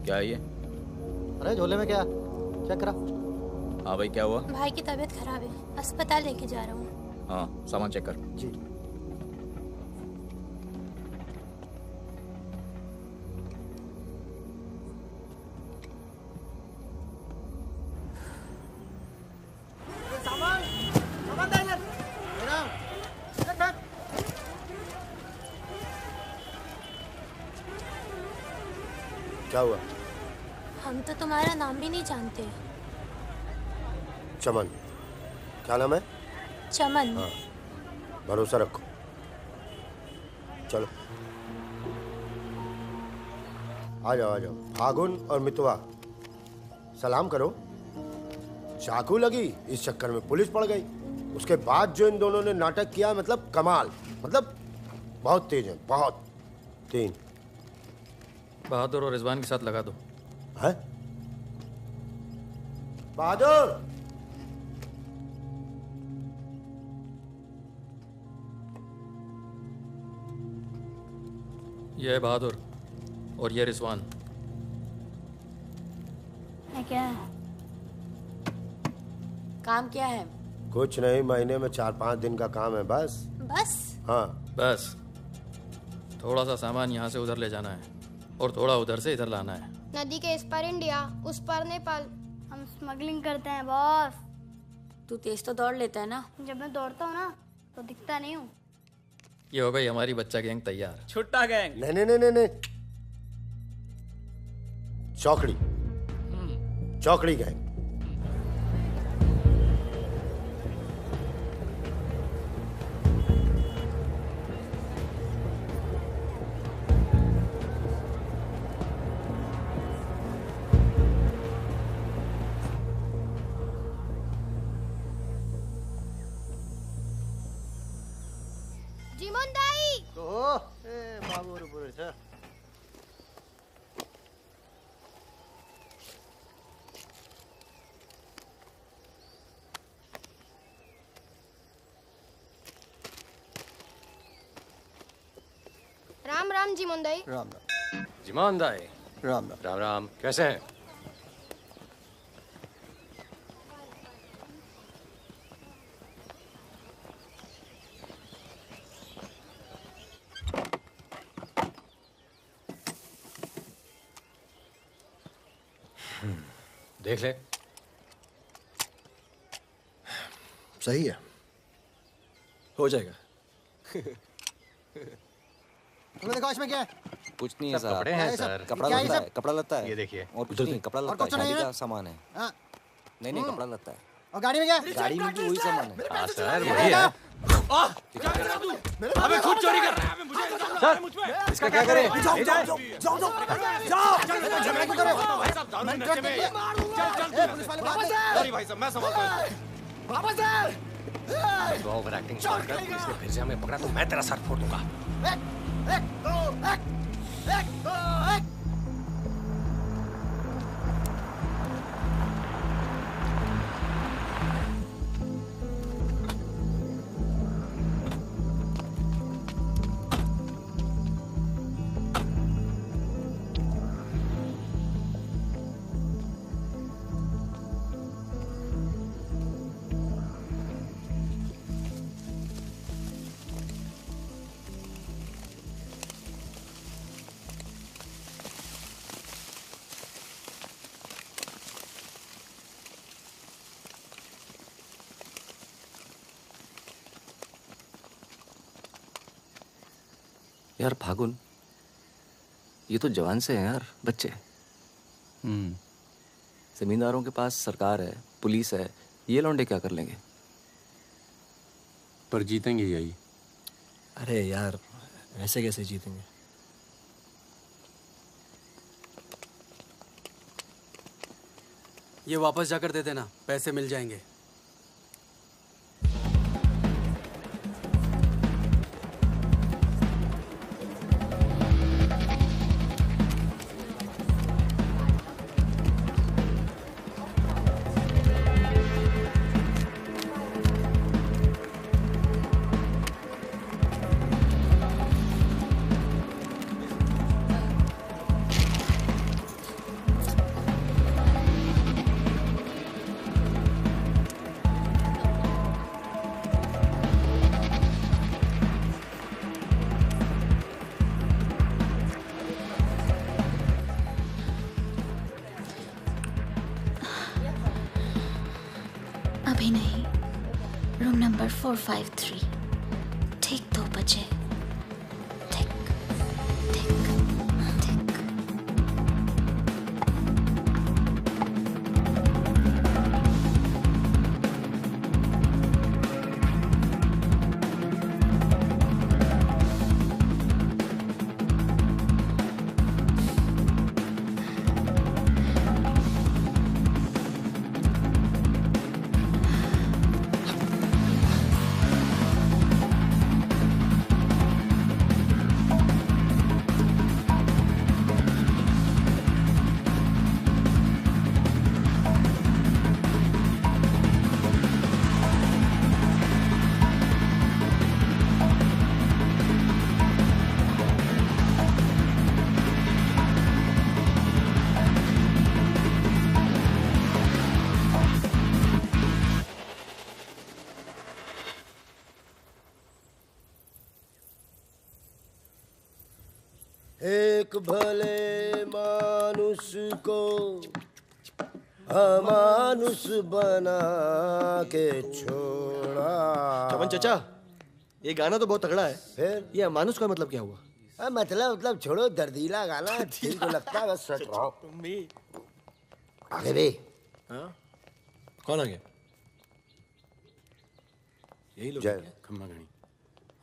क्या है ये? अरे झोले में क्या? चेक करा। हाँ भाई, क्या हुआ? भाई की तबीयत खराब है, अस्पताल लेके जा रहा हूँ। हाँ, सामान चेक कर। जी। क्या हुआ? हम तो तुम्हारा नाम भी नहीं जानते। चमन। क्या नाम है? चमन। हाँ, भरोसा रखो। चलो आ जाओ आ जाओ। फागुन और मितवा, सलाम करो। चाकू लगी, इस चक्कर में पुलिस पड़ गई। उसके बाद जो इन दोनों ने नाटक किया, मतलब कमाल, मतलब बहुत तेज है, बहुत। 3 बहादुर और रिजवान के साथ लगा दो। है? बहादुर! ये है बहादुर और ये रिजवान। है क्या? काम क्या है? कुछ नहीं, महीने में 4-5 दिन का काम है बस। बस? हाँ बस थोड़ा सा सामान यहाँ से उधर ले जाना है और थोड़ा उधर से इधर लाना है। नदी के इस पार इंडिया, उस पार नेपाल। हम स्मगलिंग करते हैं बॉस। तू तेज तो दौड़ लेता है ना? जब मैं दौड़ता हूँ ना तो दिखता नहीं हूँ। ये हो गई हमारी बच्चा गैंग तैयार। छुट्टा गैंग। नहीं नहीं नहीं नहीं, चौकड़ी। चौकड़ी गैंग। जीमन दाई। बाबू पूरे छ। राम राम जीमन दाई। राम राम। जिमान दाई। राम राम। राम राम, कैसे हैं? देख ले। सही है, हो जाएगा। तुमने देखा इसमें क्या है? कुछ नहीं है सर। कपड़े हैं सर। कपड़ा क्या है लत्ता सब? है, कपड़ा लत्ता है। ये देखिए। और कुछ नहीं, कपड़ा लत्ता है, कुछ नहीं शादी है? का सामान है। हाँ। नहीं कपड़ा लत्ता है। और गाड़ी में क्या है? गाड़ी में भी वही सामान है। हाँ सर, वही है। अबे खुद चोरी कर रहा है। सर, इसका क्या करें? जाओ जाओ जाओ जाओ झगड़ा क्यों कर रहे हो? भाई साहब, दारू नशे में। चल पुलिस वाले भाग गए। सॉरी भाई साहब, मैं संभालता हूँ। वापस आ। तो ओवर एक्टिंग छोड़ कर पुलिस ने फिर से हमें पकड़ा तो मैं तेरा सर फोड़ दूंगा। एक दो एक। यार फागुन, ये तो जवान से हैं यार, बच्चे। जमींदारों के पास सरकार है, पुलिस है, ये लौंडे क्या कर लेंगे? पर जीतेंगे यही। अरे यार, ऐसे कैसे जीतेंगे? ये वापस जाकर दे देना, पैसे मिल जाएंगे। अभी नहीं, रूम नंबर 453, ठीक 2 बजे। ठीक ठीक ठीक। एक भले मानुष को अमानुष बना के छोड़ा। चमन चचा, ये गाना तो बहुत तगड़ा है। फिर ये अमानुष का मतलब क्या हुआ? मतलब छोड़ो, दर्दीला गाना दिल को लगता है बस। सट रहो आगे भी। हाँ? कौन आ गया? यही लोग जय। खम्मा गणी।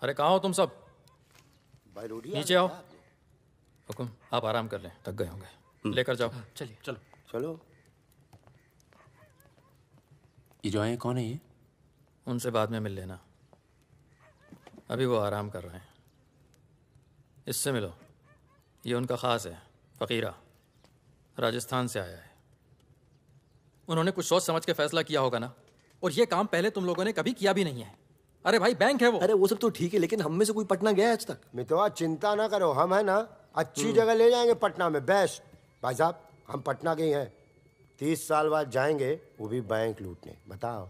अरे कहाँ हो तुम सब? भाई रोटी नीचे आओ। हुकुम, आप आराम कर लें, थक गए होंगे। लेकर जाओ। चलिए चलो चलो। ये जो आए कौन है ये? उनसे बाद में मिल लेना, अभी वो आराम कर रहे हैं। इससे मिलो, ये उनका ख़ास है, फ़कीरा, राजस्थान से आया है। उन्होंने कुछ सोच समझ के फैसला किया होगा ना, और ये काम पहले तुम लोगों ने कभी किया भी नहीं है। अरे भाई, बैंक है वो। अरे वो सब तो ठीक है, लेकिन हम में से कोई पटना गया है आज तक? मितवा चिंता ना करो, हम है ना अच्छी जगह ले जाएंगे पटना में, बेस्ट। भाई साहब, हम पटना के ही हैं, 30 साल बाद जाएंगे, वो भी बैंक लूटने। बताओ,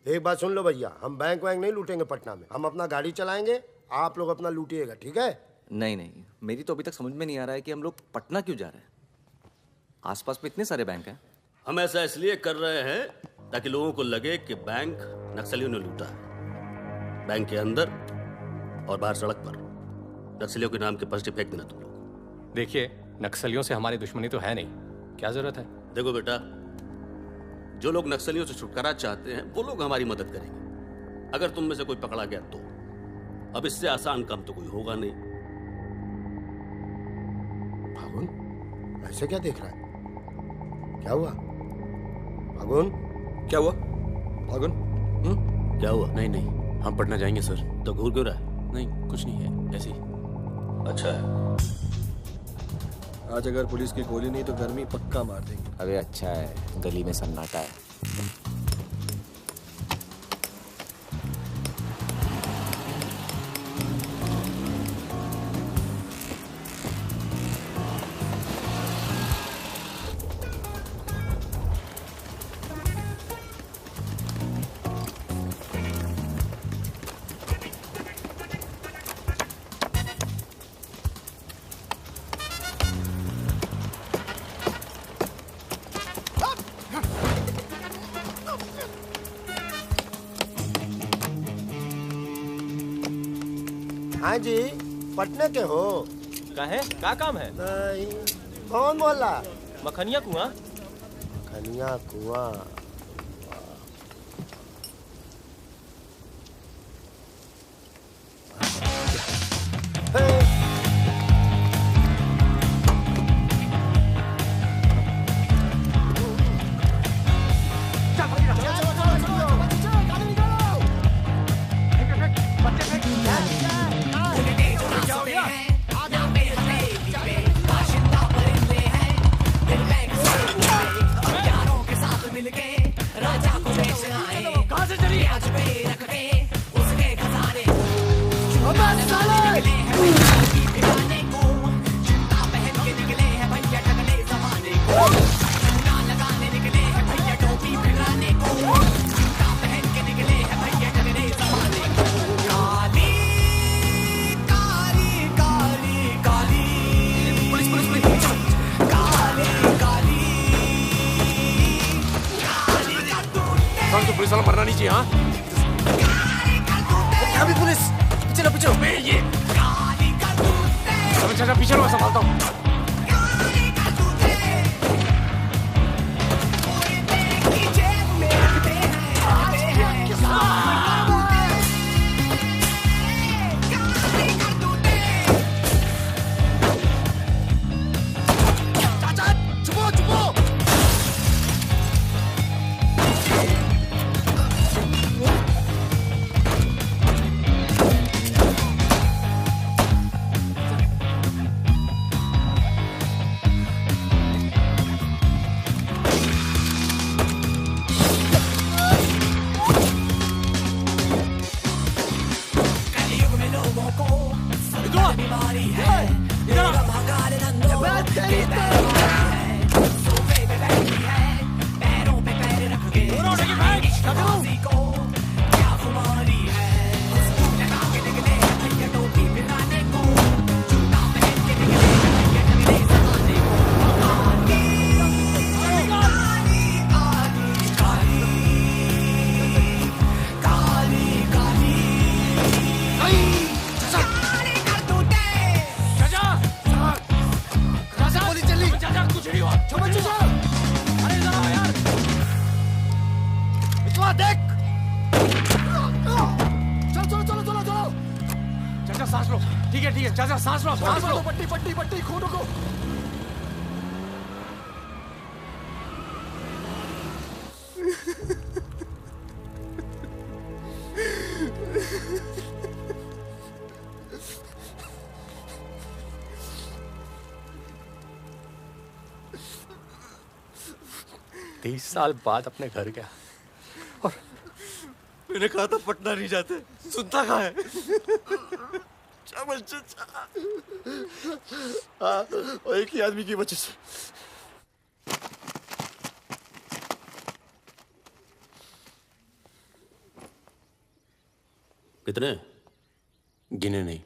एक बात सुन लो भैया, हम बैंक वैंक नहीं लूटेंगे पटना में। हम अपना गाड़ी चलाएंगे, आप लोग अपना लूटिएगा, ठीक है? नहीं नहीं, मेरी तो अभी तक समझ में नहीं आ रहा है कि हम लोग पटना क्यों जा रहे हैं। आसपास में इतने सारे बैंक हैं। हम ऐसा इसलिए कर रहे हैं ताकि लोगों को लगे कि बैंक नक्सलियों ने लूटा है। बैंक के अंदर और बाहर सड़क पर नक्सलियों के नाम के पर्चे फेंक देना तुम लोग। देखिए, नक्सलियों से हमारी दुश्मनी तो है नहीं, क्या जरूरत है? देखो बेटा, जो लोग नक्सलियों से छुटकारा चाहते हैं वो लोग हमारी मदद करेंगे। अगर तुम में से कोई पकड़ा गया तो अब इससे आसान काम तो कोई होगा नहीं। फागुन, ऐसे क्या देख रहा है? क्या हुआ फागुन? क्या हुआ फागुन? क्या हुआ? नहीं नहीं, हम पटना जाएंगे सर। तो घूर क्यों रहा है? नहीं, कुछ नहीं है, ऐसे ही। अच्छा है। आज अगर पुलिस की गोली नहीं तो गर्मी पक्का मार देंगे। अरे अच्छा है, गली में सन्नाटा है। हाँ जी, पटना के हो? काहे? का काम है? नहीं। कौन बोला? मखनिया कुआं। मखनिया कुआं। मिल गए तो पुलिस वाला मरना नहीं चाहिए। हाँ क्या भी पुलिस, पीछे लो पीछे लो। ये चाचा पीछे लो, संभालता हूँ। साल बाद अपने घर गया और मैंने कहा था पटना नहीं जाते, सुनता कहाँ है? और एक ही आदमी की वजह से। कितने गिने नहीं।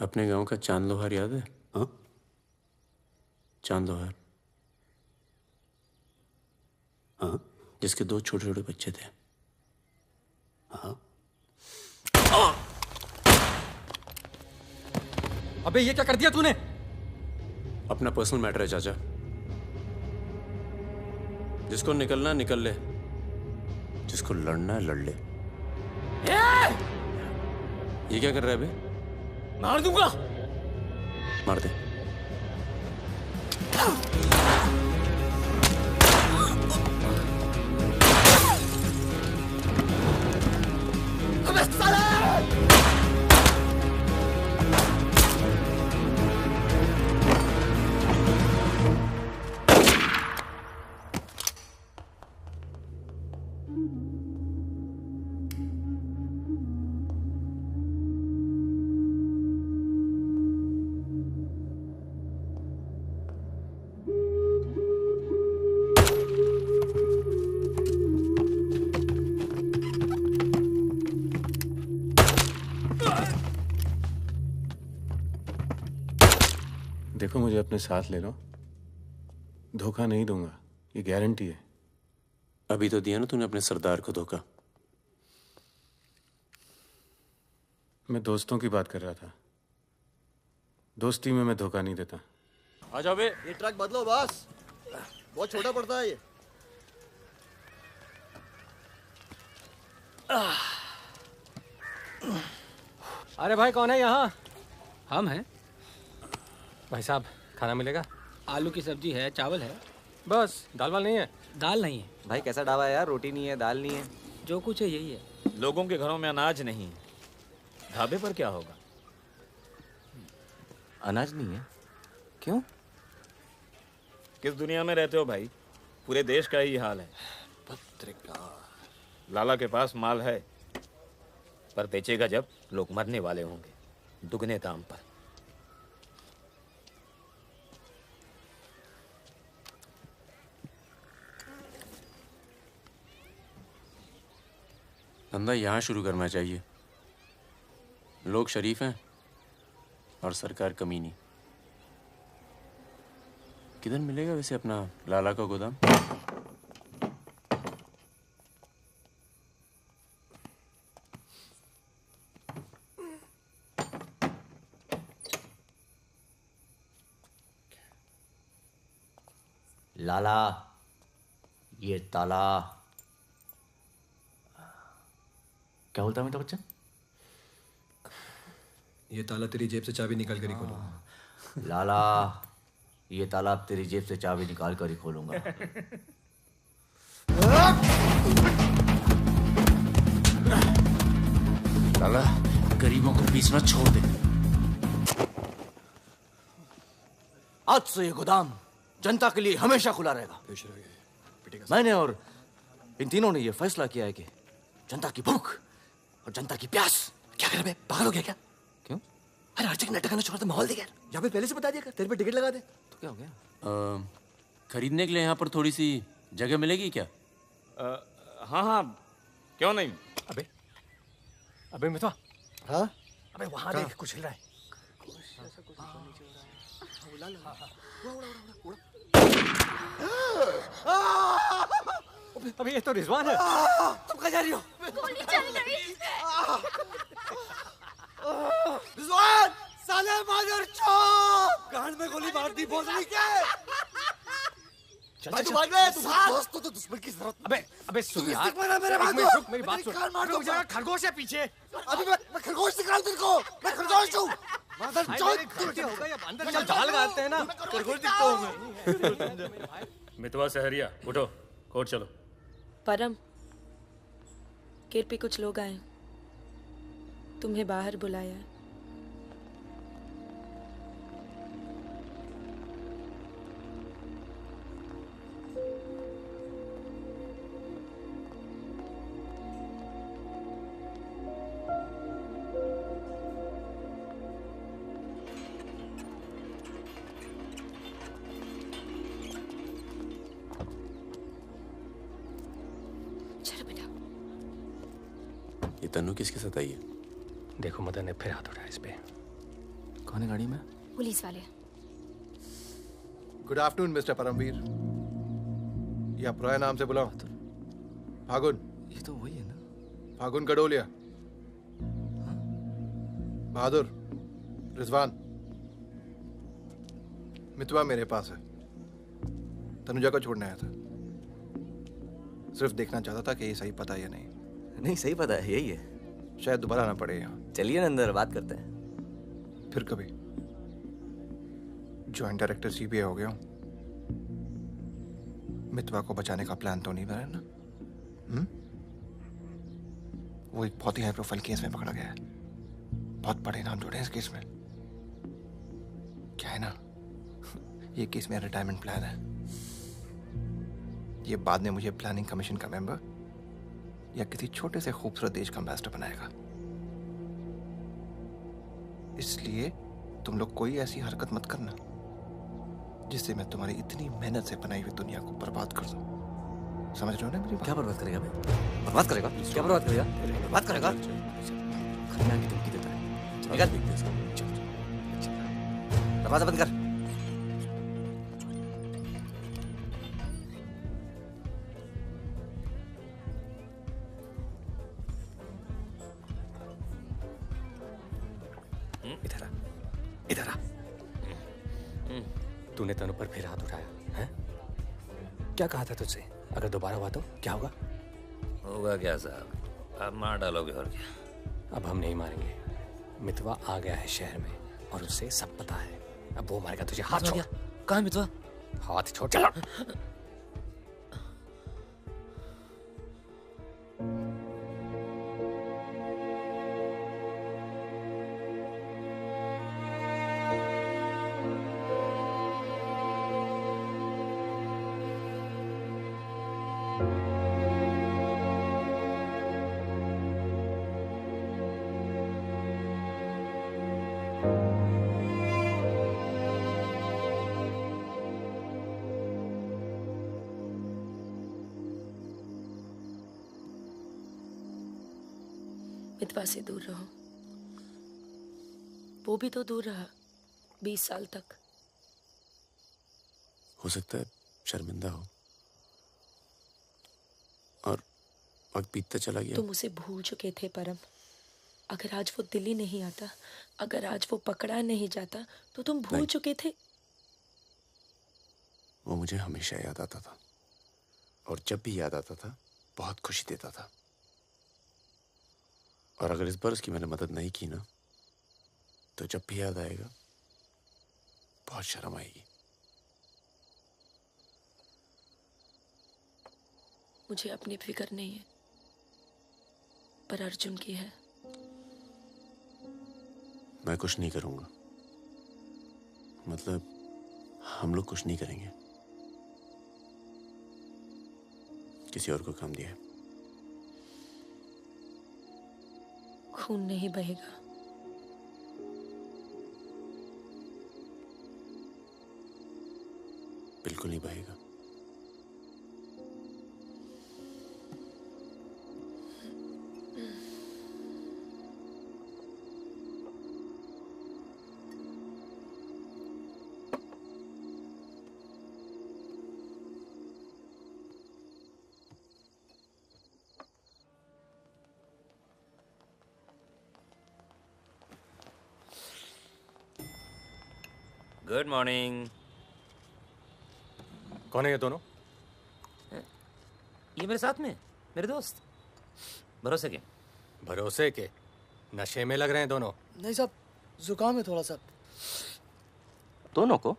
अपने गांव का चांद लोहार याद है? हाँ, चांद लोहार। हाँ, जिसके 2 छोटे छोटे बच्चे थे। हाँ। अबे ये क्या कर दिया तूने? अपना पर्सनल मैटर है चाचा, जिसको निकलना निकल ले, जिसको लड़ना है लड़ ले। ये क्या कर रहा है बे? मार दूंगा। मार दे। अबे साले! देखो मुझे अपने साथ ले लो, धोखा नहीं दूंगा, ये गारंटी है। अभी तो दिया ना तूने अपने सरदार को धोखा। मैं दोस्तों की बात कर रहा था, दोस्ती में मैं धोखा नहीं देता। आ जाओ बे। ये ट्रक बदलो बस, बहुत छोटा पड़ता है ये। अरे भाई कौन है यहाँ? हम हैं। भाई साहब खाना मिलेगा? आलू की सब्जी है, चावल है, बस। दाल वाल नहीं है? दाल नहीं है। भाई कैसा ढाबा है यार, रोटी नहीं है, दाल नहीं है। जो कुछ है यही है। लोगों के घरों में अनाज नहीं है, ढाबे पर क्या होगा? अनाज नहीं है? क्यों? किस दुनिया में रहते हो भाई? पूरे देश का ही हाल है। पत्रिका। लाला के पास माल है, पर बेचेगा जब? लोग मरने वाले होंगे दुगने दाम पर। धंधा यहाँ शुरू करना चाहिए। लोग शरीफ हैं और सरकार कमीनी। किधर मिलेगा वैसे अपना लाला का गोदाम? लाला, ये ताला। क्या बोलता है मेरा बच्चा? ये ताला तेरी जेब से चाबी निकाल कर ही खोलूंगा। लाला, ये ताला अब तेरी जेब से चाबी निकाल कर ही खोलूंगा। लाला, गरीबों को पीसना छोड़ दे। आज से ये गोदाम जनता के लिए हमेशा खुला रहेगा। मैंने और इन तीनों ने ये फैसला किया है कि जनता की भूख और जनता की प्यास। क्या कर रहे पागल हो गया क्या? क्यों? अरे हर जगह नाटक करना छोड़ दे, माहौल दे यार। या फिर पहले से बता दिया कर, तेरे पे टिकट लगा दे तो क्या हो गया? खरीदने के लिए यहाँ पर थोड़ी सी जगह मिलेगी क्या? हाँ हाँ, क्यों नहीं। अबे अबे मितवा। हाँ? अबे वहां देख कुछ हिल रहा है। अबे ये तो रिजवान है। तुम कहाँ जा रही हो? गोली चल गई। रिजवान, साले मादरचोद! गांड में गोली मार दी, बोल रही क्या? भाई तू भाग ले, तू दोस्त तो दुश्मन की जरूरत। अबे सुन यार, मेरी बात सुन। रुक जा, खरगोश है पीछे। अभी मैं खरगोश दिखा तेरे को। मैं खरगोश हूँ। गलती हो गई, अब अंदर चल, जाल गालते हैं ना। खरगोश दिखता हूँ मैं। मितवा सहरिया, उठो, कोर्ट चलो। परम, गेट पे कुछ लोग आए, तुम्हें बाहर बुलाया है। ये तन्नू किसके साथ आई है? देखो मदन ने फिर हाथ उठाया इस पे। कौन है गाड़ी में? पुलिस वाले। Good afternoon mister Paramvir. या पुराने नाम से बुलाओ। फागुन। ये तो वही है ना? फागुन गडोलिया। बहादुर, रिजवान। मितवा मेरे पास है। तनुजा को छोड़ने आया था। सिर्फ देखना चाहता था कि ये सही पता है या नहीं। नहीं, सही पता है, यही है। शायद दोबारा आना पड़े यहाँ। चलिए ना अंदर बात करते हैं। फिर कभी। जॉइंट डायरेक्टर सीबीआई हो गया हूँ। मितवा को बचाने का प्लान तो नहीं बना ना? वो एक बहुत ही हाई प्रोफाइल केस में पकड़ा गया है। बहुत बड़े नाम जुड़े हैं इस केस में। क्या है ना, ये केस मेरा रिटायरमेंट प्लान है। ये बाद में मुझे प्लानिंग कमीशन का मेंबर या किसी छोटे से खूबसूरत देश का एम्बेसडर बनाएगा। इसलिए तुम लोग कोई ऐसी हरकत मत करना जिससे मैं तुम्हारी इतनी मेहनत से बनाई हुई दुनिया को बर्बाद कर दूं। समझ रहे हो ना मेरी बात? क्या बर्बाद करेगा भाई? बर्बाद करेगा? क्या बर्बाद करेगा? बर्बाद करेगा? खन्ना की धमकी देता है। निकल। दरवाजा बंद कर। इधर आ। तूने तनु पर फिर हाथ उठाया है? क्या कहा था तुझसे? अगर दोबारा हुआ तो क्या होगा? होगा क्या साहब, आप मार डालोगे और क्या? अब हम नहीं मारेंगे। मितवा आ गया है शहर में और उसे सब पता है। अब वो मारेगा तुझे। हाथ छोड़। कहाँ है मितवा? हाथ छोड़। चलो। मितवा से दूर रहो। वो भी तो दूर रहा 20 साल तक। हो सकता है शर्मिंदा हो और वक्त बीतता चला गया। तुम उसे भूल चुके थे परम। अगर आज वो दिल्ली नहीं आता, अगर आज वो पकड़ा नहीं जाता, तो तुम भूल चुके थे। वो मुझे हमेशा याद आता था और जब भी याद आता था बहुत खुशी देता था। और अगर इस बार उसकी मैंने मदद नहीं की ना, तो जब भी याद आएगा बहुत शर्म आएगी। मुझे अपनी फिक्र नहीं है, पर अर्जुन की है। मैं कुछ नहीं करूंगा, मतलब हम लोग कुछ नहीं करेंगे। किसी और को काम दिया है। खून नहीं बहेगा। बिल्कुल नहीं बहेगा। Good morning. कौन है ये दोनों? ये मेरे साथ में मेरे दोस्त। भरोसे के? भरोसे के? नशे में लग रहे हैं दोनों। नहीं साहब, जुकाम है थोड़ा सा। दोनों को?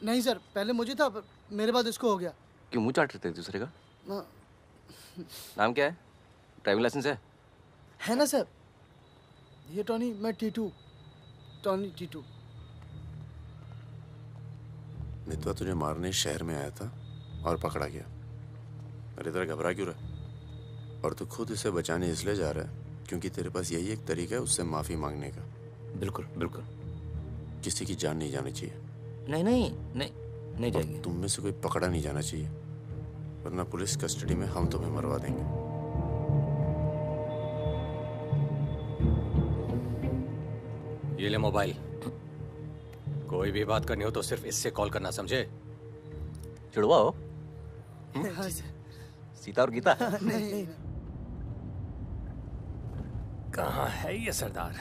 नहीं सर, पहले मुझे था, मेरे बाद इसको हो गया। क्यों मुंह चाट रहे थे दूसरे का? नाम क्या है? ड्राइविंग लाइसेंस है ना सर? ये टॉनी, मैं टीटू। टॉनी टीटू। मितवा तुझे मारने शहर में आया था और पकड़ा गया। अरे तेरा घबरा क्यों रहा? और तू खुद इसे बचाने इसलिए जा रहा है क्योंकि तेरे पास यही एक तरीका है उससे माफी मांगने का। बिल्कुल बिल्कुल। किसी की जान नहीं जानी चाहिए। नहीं नहीं नहीं नहीं जाएगी। तुम में से कोई पकड़ा नहीं जाना चाहिए, वरना पुलिस कस्टडी में हम तुम्हें मरवा देंगे। ये ले मोबाइल। कोई भी बात करनी हो तो सिर्फ इससे कॉल करना, समझे? जुड़वा हो? सीता और गीता? नहीं। कहाँ है ये सरदार?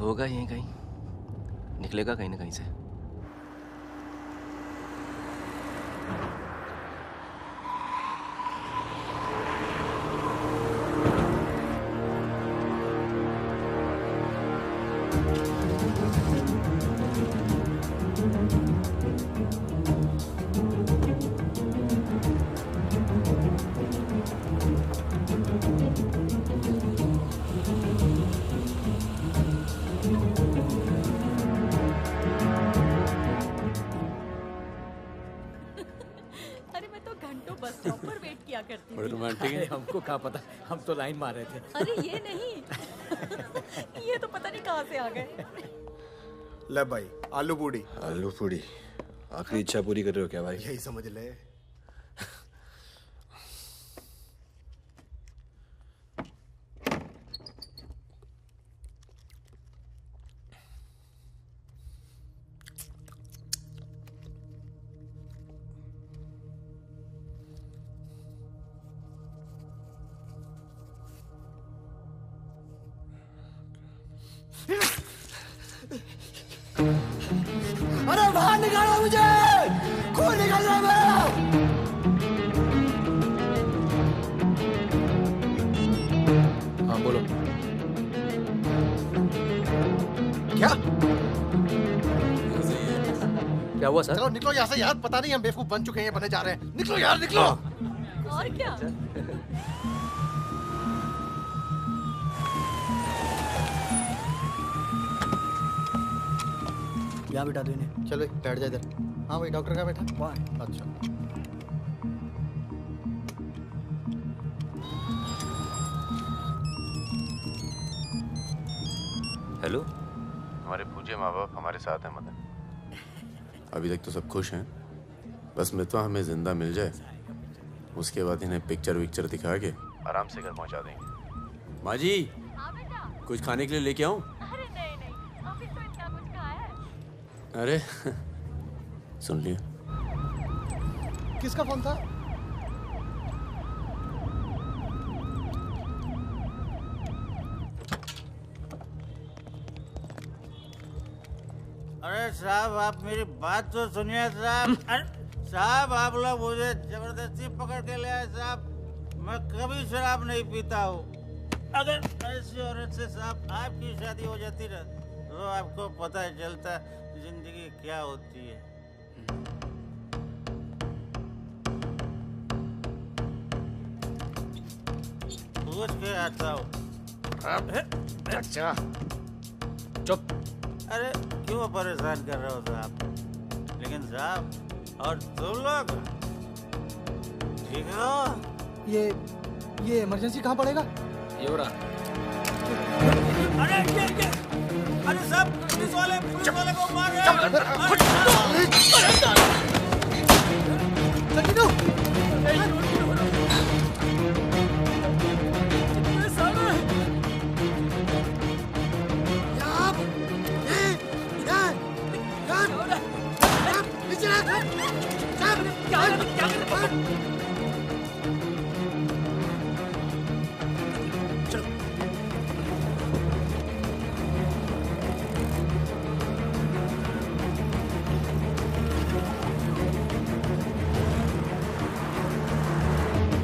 होगा यहीं कहीं, निकलेगा कहीं ना कहीं से। हमको क्या पता, हम तो लाइन मार रहे थे। अरे ये नहीं ये तो पता नहीं कहाँ से आ गए। ले भाई, आलू पूड़ी। आलू पूड़ी? आखिरी इच्छा पूरी कर रहे हो क्या भाई? यही समझ ले। अरे बाहर निकालो मुझे, खून निकल रहा है मेरा। हाँ बोलो। क्या क्या हुआ सर? चलो निकलो यहाँ से यार, पता नहीं हम बेवकूफ बन चुके हैं, बने जा रहे हैं। निकलो यार, निकलो। और क्या? यहाँ बिठा दो इन्हें। चलो बैठ जा इधर। हाँ भाई, डॉक्टर का बैठा? वहाँ। अच्छा। हेलो। हमारे पूज्य माँ बाप हमारे साथ हैं मदन। अभी तक तो सब खुश हैं, बस मितवा हमें जिंदा मिल जाए, उसके बाद इन्हें पिक्चर विक्चर दिखा के आराम से घर पहुंचा देंगे। माँ जी, कुछ खाने के लिए लेके आऊं? अरे नहीं, अभी तो इतना कुछ खाया है। अरे सुन लिया। किसका फोन था? अरे साहब, आप मेरी बात तो सुनिए साहब। अरे साहब, आप लोग मुझे जबरदस्ती पकड़ के ले आए साहब। मैं कभी शराब नहीं पीता हूँ। अगर ऐसी औरत से साहब आपकी शादी हो जाती ना, तो आपको पता चलता जिंदगी क्या होती है। पूछ के आता हूँ। अच्छा चुप। अरे क्यों परेशान कर रहे हो साहब? लेकिन साहब, और तुम लोग ठीक हो? ये इमरजेंसी कहाँ पड़ेगा? ये हो रहा। अरे साहब, पुलिस वाले को मार रहे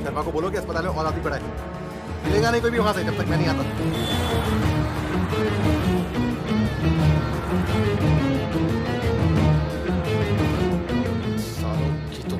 शर्मा को बोलो कि अस्पताल में और आदमी पड़ा है। मिलेगा नहीं कोई भी वहां से जब तक मैं नहीं आता। सालों की तो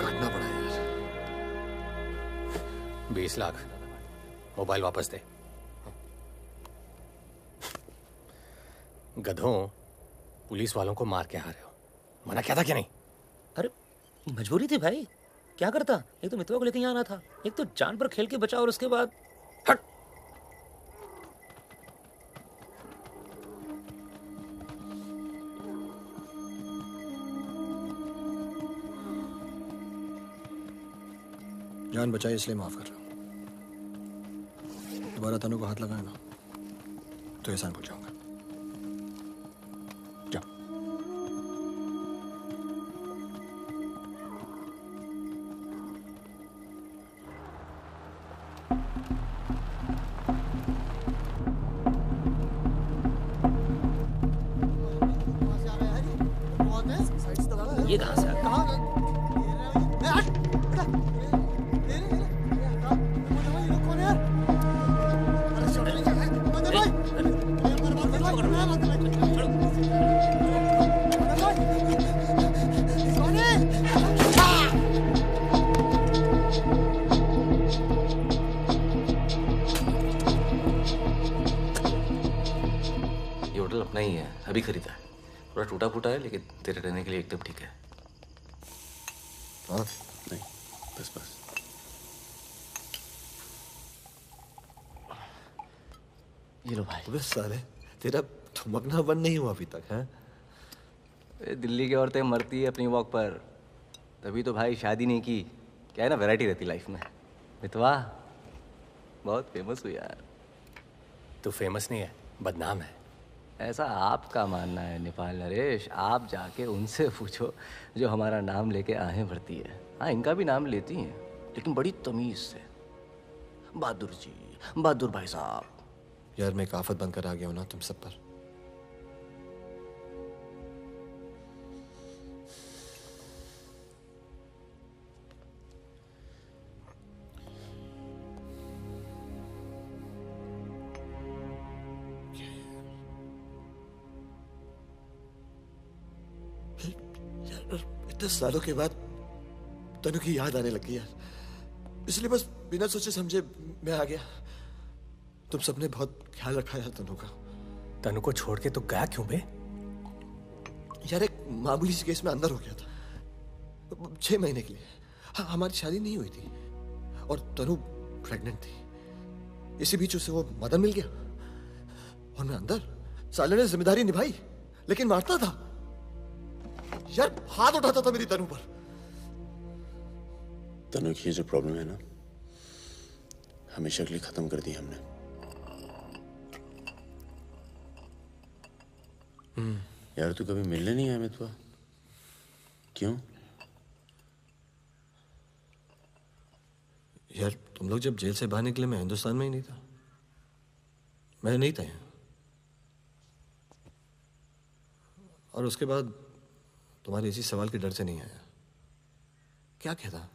काटना पड़ा यार। 20 लाख मोबाइल वापस दे। गधों, पुलिस वालों को मार के आ रहे हो, मना क्या था कि नहीं? अरे मजबूरी थी भाई, क्या करता। एक तो मितवा को लेके यहाँ आना था, एक तो जान पर खेल के बचा, और उसके बाद हट। जान बचाई इसलिए माफ कर रहा हूं। दोबारा तनु को हाथ लगाए ना तो एहसान भूल जाऊंगा। जाओ। ये कहाँ से आ गया? ये होटल अपना ही है, अभी खरीदा है। थोड़ा टूटा फूटा है लेकिन तेरे रहने के लिए एकदम ठीक है। हाँ नहीं, बस ये लो भाई। अबे साले, तेरा थमकना बंद नहीं हुआ अभी तक है? दिल्ली की औरतें मरती है अपनी वॉक पर, तभी तो भाई शादी नहीं की। क्या है ना, वैरायटी रहती लाइफ में। मितवा बहुत फेमस हुई यार। तू फेमस नहीं है, बदनाम है। ऐसा आपका मानना है नेपाल नरेश। आप जाके उनसे पूछो जो हमारा नाम लेके आहें भरती है। हाँ, इनका भी नाम लेती हैं, लेकिन बड़ी तमीज से। बहादुर जी, बहादुर भाई साहब। यार मैं एक आफत बनकर आ गया हूं ना तुम सब पर। इतने सालों के बाद तनु की याद आने लगी यार, इसलिए बस बिना सोचे समझे मैं आ गया। तुम सबने बहुत ख्याल रखा यार तनु का। तनु को छोड़ के तो गया क्यों बे? यार एक मामूली सी केस में अंदर हो गया था 6 महीने के लिए। हाँ, हमारी शादी नहीं हुई थी और तनु प्रेग्नेंट थी। इसी बीच उसे वो मदन मिल गया और मैं अंदर। साले ने जिम्मेदारी निभाई लेकिन मारता था यार, हाथ उठाता था मेरी तनु पर। तनु की जो प्रॉब्लम है ना, हमेशा के लिए खत्म कर दी हमने। यार तू कभी मिलने नहीं आया मितवा? क्यों? यार तुम लोग जब जेल से बाहर निकले मैं हिंदुस्तान में ही नहीं था। मैं नहीं था यहाँ। और उसके बाद तुम्हारे इसी सवाल के डर से नहीं आया। क्या कहता?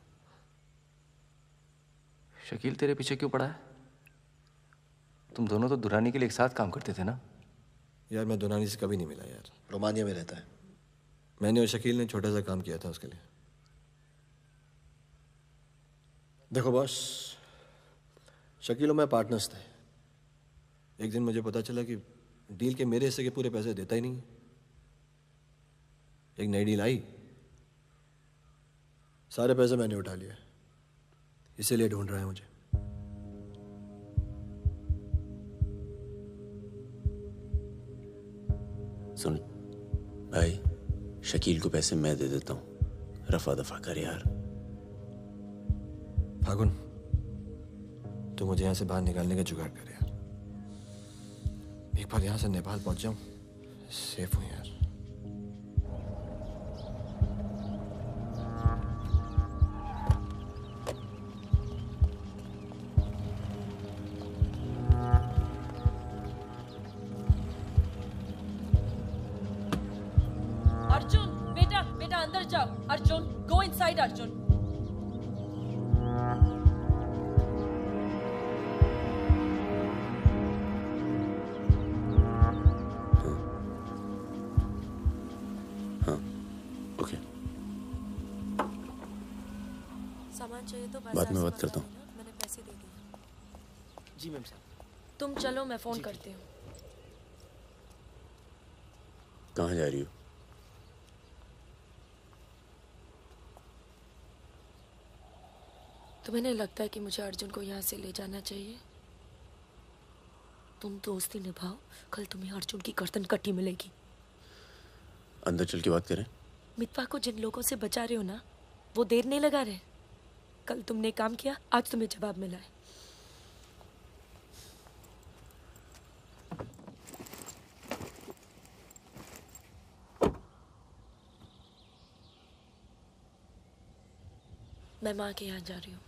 शकील तेरे पीछे क्यों पड़ा है? तुम दोनों तो दुरानी के लिए एक साथ काम करते थे ना? यार मैं दुरानी से कभी नहीं मिला यार। रोमानिया में रहता है। मैंने और शकील ने छोटा सा काम किया था उसके लिए। देखो बॉस, शकील और मैं पार्टनर्स थे। एक दिन मुझे पता चला कि डील के मेरे हिस्से के पूरे पैसे देता ही नहीं। एक नई डील आई, सारे पैसे मैंने उठा लिए। इसीलिए ढूंढ रहा है मुझे। सुन भाई, शकील को पैसे मैं दे देता हूं, रफा दफा कर यार। फागुन, तू मुझे यहां से बाहर निकालने का जुगाड़ कर यार। एक बार यहां से नेपाल पहुंच जाऊं, सेफ हूं यार। अर्जुन, बेटा बेटा अंदर जाओ। Arjun, go inside Arjun. सामान चाहिए तो बाद में बात करता हूँ। मैंने पैसे दे दिए। जी मैम साहब। तुम चलो, मैं फोन करती हूँ। कहाँ जा रही हो? तुम्हें नहीं लगता है कि मुझे अर्जुन को यहाँ से ले जाना चाहिए? तुम दोस्ती निभाओ, कल तुम्हें अर्जुन की गर्दन कटी मिलेगी। अंदर चल के बात करें। मितवा को जिन लोगों से बचा रहे हो ना, वो देर नहीं लगा रहे। कल तुमने काम किया, आज तुम्हें जवाब मिला है। मैं माँ के यहाँ जा रही हूँ।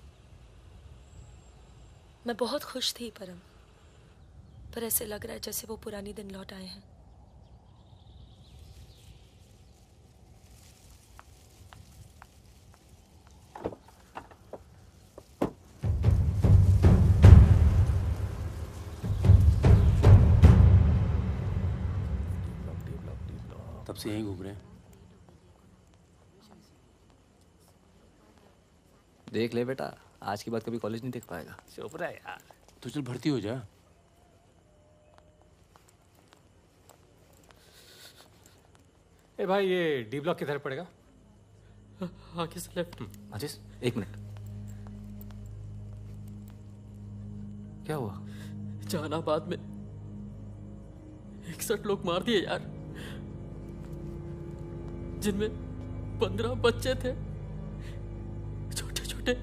मैं बहुत खुश थी परम, पर ऐसे लग रहा है जैसे वो पुरानी दिन लौट आए हैं। तब से यहीं घूम रहे हैं। देख ले बेटा, आज के बाद कभी कॉलेज नहीं देख पाएगा। चुप रहा यार। तो चल भर्ती हो जा। ए भाई, ये डी ब्लॉक किधर पड़ेगा? आगे से लेफ्ट। अजीज, 1 मिनट। क्या हुआ? जहानाबाद में 61 लोग मार दिए यार, जिनमें 15 बच्चे थे, छोटे छोटे।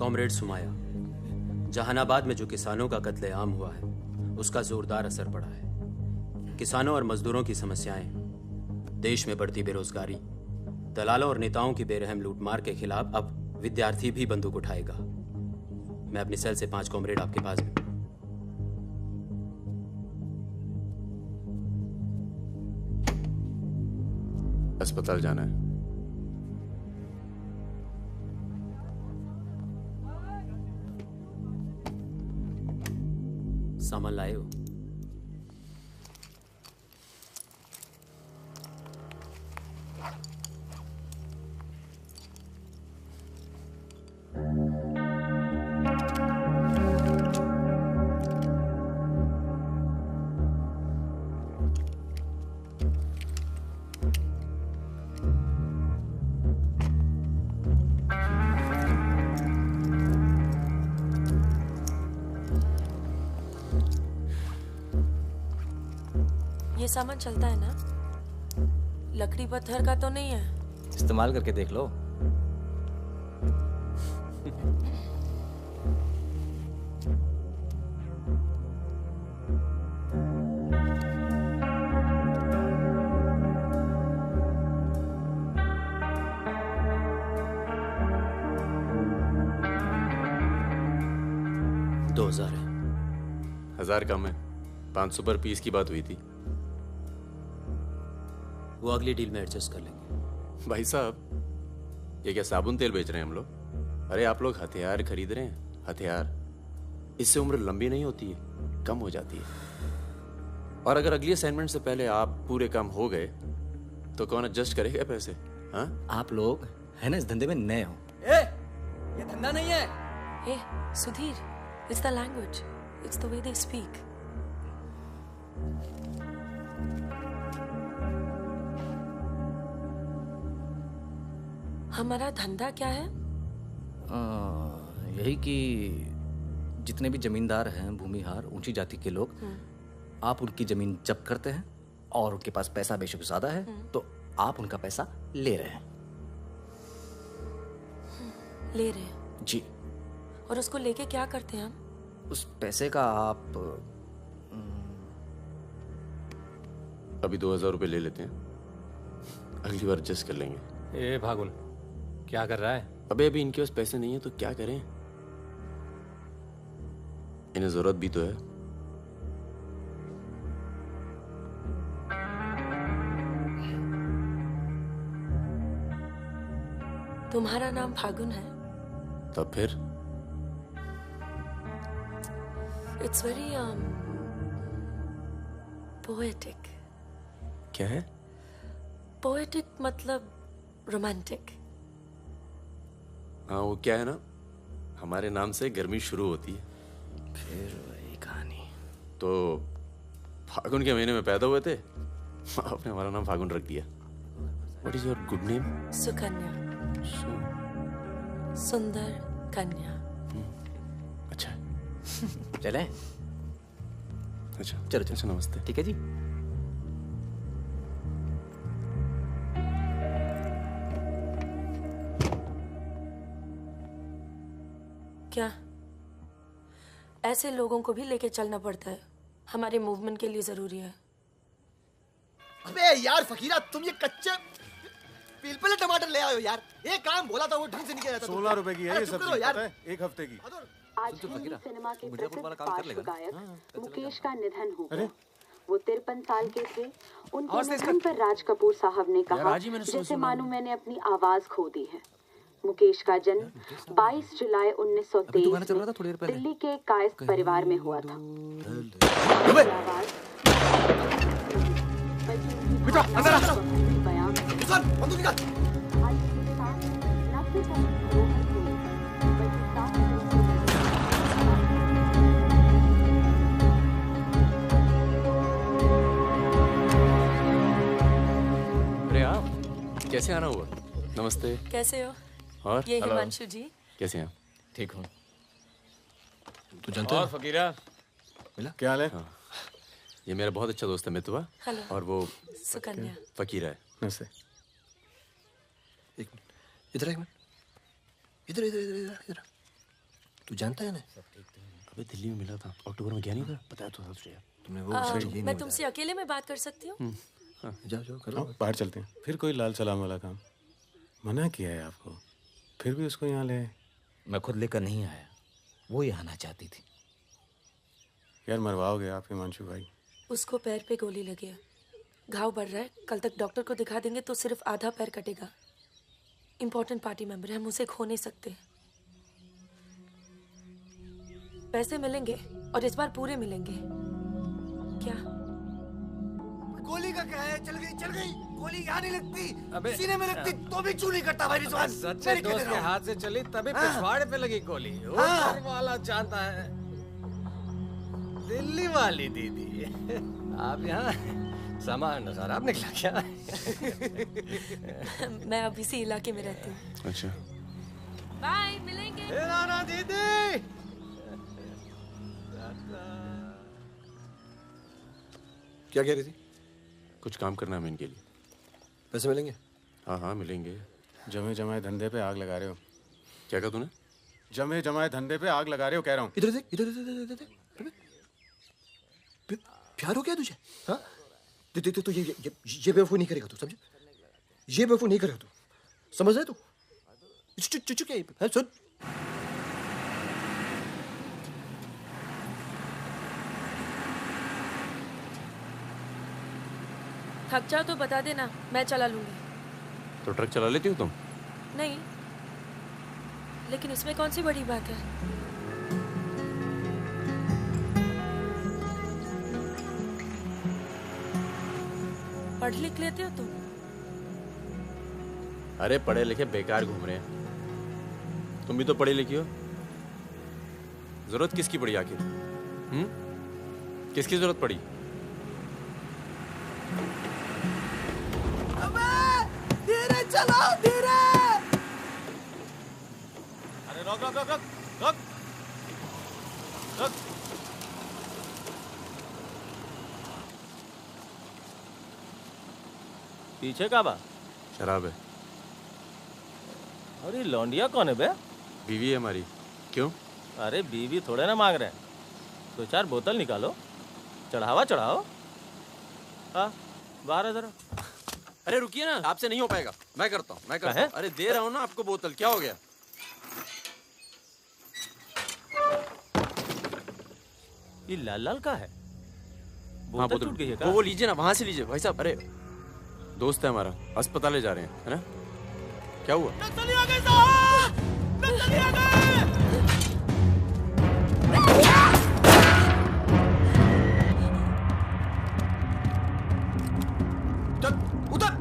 कॉमरेड सुमाया, जहानाबाद में जो किसानों का कत्लेआम हुआ है उसका जोरदार असर पड़ा है। किसानों और मजदूरों की समस्याएं, देश में बढ़ती बेरोजगारी, दलालों और नेताओं की बेरहम लूटमार के खिलाफ अब विद्यार्थी भी बंदूक उठाएगा। मैं अपनी सेल से 5 कॉमरेड आपके पास भी। अस्पताल जाना है। सामान लाए हो? ये सामान चलता है ना? लकड़ी पत्थर का तो नहीं है? इस्तेमाल करके देख लो। है। 1000 कम है। 500 पर पीस की बात हुई थी। वो अगली डील में एडजस्ट कर लेंगे। भाई साहब, ये क्या साबुन तेल बेच रहे हैं हम लोग? अरे आप लोग हथियार खरीद रहे हैं। हथियार, इससे उम्र लंबी नहीं होती है, कम हो जाती है। और अगर अगली असाइनमेंट से पहले आप पूरे काम हो गए तो कौन एडजस्ट करेगा पैसे? हाँ, आप लोग है ना इस धंधे में नए हो। ये धंधा नहीं है। Hey, Sudhir, it's the language. It's the way they speak. हमारा धंधा क्या है? यही कि जितने भी जमींदार हैं, भूमिहार, ऊंची जाति के लोग, आप उनकी जमीन जब्त करते हैं और उनके पास पैसा बेशक ज्यादा है तो आप उनका पैसा ले रहे हैं। ले रहे हैं? जी। और उसको लेके क्या करते हैं हम? उस पैसे का आप अभी 2000 रुपये ले लेते हैं, अगली बार एडजस्ट कर लेंगे। ए भागुन, क्या कर रहा है? अभी इनके पास पैसे नहीं है तो क्या करें? इन्हें जरूरत भी तो है। तुम्हारा नाम फागुन है? तब फिर It's very poetic. क्या है? Poetic मतलब romantic. हाँ, वो क्या है ना, हमारे नाम से गर्मी शुरू होती है। फिर वही कहानी। तो फागुन के महीने में पैदा हुए थे, आपने हमारा नाम फागुन रख दिया। What is your good name? Sukanya. सुंदर कन्या। अच्छा। चलें? अच्छा चलो अच्छा, नमस्ते। ठीक है जी। क्या ऐसे लोगों को भी लेके चलना पड़ता है? हमारे मूवमेंट के लिए जरूरी है। अबे यार फकीरा, तुम ये कच्चे पिलपिले टमाटर ले आयो यार। ये काम बोला था वो ढंग से नहीं किया जाता। 16 रुपए की है ये सब्जी, पता है? 1 हफ्ते की। आज हिंदी सिनेमा के प्रसिद्ध पार्श्व गायक मुकेश का निधन हो गया। वो 53 साल के थे। उनके निधन पर राज कपूर साहब ने कहा, जैसे मानो मैंने अपनी आवाज खो दी है। मुकेश का जन्म 22 जुलाई 1923 में दिल्ली के कायस्थ परिवार में हुआ था। अरे आप कैसे आना हुआ? नमस्ते। कैसे हो? और ये हिमांशु जी। कैसे हैं? ठीक हूँ। तू जानता है? और फकीरा, मिला? क्या हाल है? हाँ। ये मेरा बहुत अच्छा दोस्त है मितवा। हेलो। और वो सुकन्या। फकीरा है। नमस्ते। एक मिनट, इधर एक मिनट, इधर इधर इधर इधर। तू जानता है ना? अबे दिल्ली में मिला था, अक्टूबर में गया नहीं था, बताया तो था तुझे। तुमने वो मैं तुमसे अकेले में बात कर सकती हूँ? जाओ करो। बाहर चलते हैं। फिर कोई लाल सलाम वाला काम मना किया है आपको, फिर भी उसको यहाँ ले। मैं खुद लेकर नहीं आया, वो ही आना चाहती थी। यार मरवाओगे आप हिमांशु भाई। उसको पैर पे गोली लगी है, घाव बढ़ रहा है। कल तक डॉक्टर को दिखा देंगे तो सिर्फ आधा पैर कटेगा। इम्पोर्टेंट पार्टी मेंबर है, हम उसे खो नहीं सकते। पैसे मिलेंगे और इस बार पूरे मिलेंगे। क्या गोली का क्या है? चल गई गोली यहाँ नहीं लगती, सीने में लगती तो भी चू नहीं करता भाई रिजवान। सच्चे दोस्त के हाथ से चली तभी पिछवाड़े पे लगी गोली। ऊपर वाला जानता है। दिल्ली वाली दीदी, आप यहाँ सामान नजर आप निकला क्या? मैं अब इसी इलाके में रहती हूँ। अच्छा बाय, मिलेंगे। ना दीदी। क्या कह रही थी? कुछ काम करना है इनके लिए। पैसे मिलेंगे? हाँ मिलेंगे। जमे जमाए धंधे पे आग लगा रहे हो। क्या कहा तूने? जमे जमाए धंधे पे आग लगा रहे हो कह रहा हूँ। इधर देख, इधर प्यार हो गया तुझे? हाँ तो ये बेवकूफ नहीं करेगा तू, समझे? ये बेवकूफ नहीं करेगा तू, समझ रहा है तू? चुप क्या सुन। थक जाओ तो बता देना, मैं चला लूंगी। तो ट्रक चला लेती हो तुम? नहीं, लेकिन इसमें कौन सी बड़ी बात है? पढ़ लिख लेते हो तुम? अरे पढ़े लिखे बेकार घूम रहे हैं, तुम भी तो पढ़ी लिखी हो। जरूरत किसकी पड़ी आखिर? किसकी जरूरत पड़ी? धीरे चलाओ, धीरे। अरे रोक। पीछे का बा? शराब है। अरे लौंडिया कौन है बे? बीवी है हमारी। क्यों? अरे बीवी थोड़े ना मांग रहे हैं, 2-4 बोतल निकालो, चढ़ावा चढ़ाओ। हाँ बाहर जरा। अरे रुकिए ना, आपसे नहीं हो पाएगा, मैं करता हूँ। अरे दे रहा हूँ ना आपको बोतल, क्या हो गया? ये लाल का है? बोतल टूट गई है क्या? वो लीजिए ना, वहां से लीजिए भाई साहब। अरे दोस्त है हमारा, अस्पताल ले जा रहे हैं, है ना? क्या हुआ? नक्सली आ गए साहब! नक्सली आ गए! चल उधर।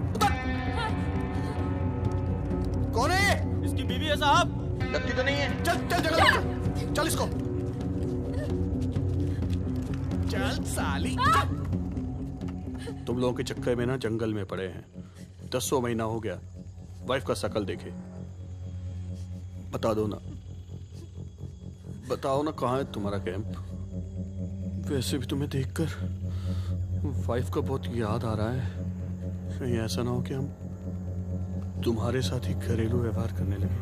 कौन है? इसकी बीवी है साहब। लगती तो नहीं है। चल जगह चल इसको। चल साली। तुम लोगों के चक्कर में ना जंगल में पड़े हैं, 10 महीना हो गया। वाइफ का शकल देखे, बता दो ना, बताओ ना कहाँ है तुम्हारा कैंप? वैसे भी तुम्हें देखकर वाइफ का बहुत याद आ रहा है। कहीं ऐसा ना हो कि हम तुम्हारे साथ ही घरेलू व्यवहार करने लगे।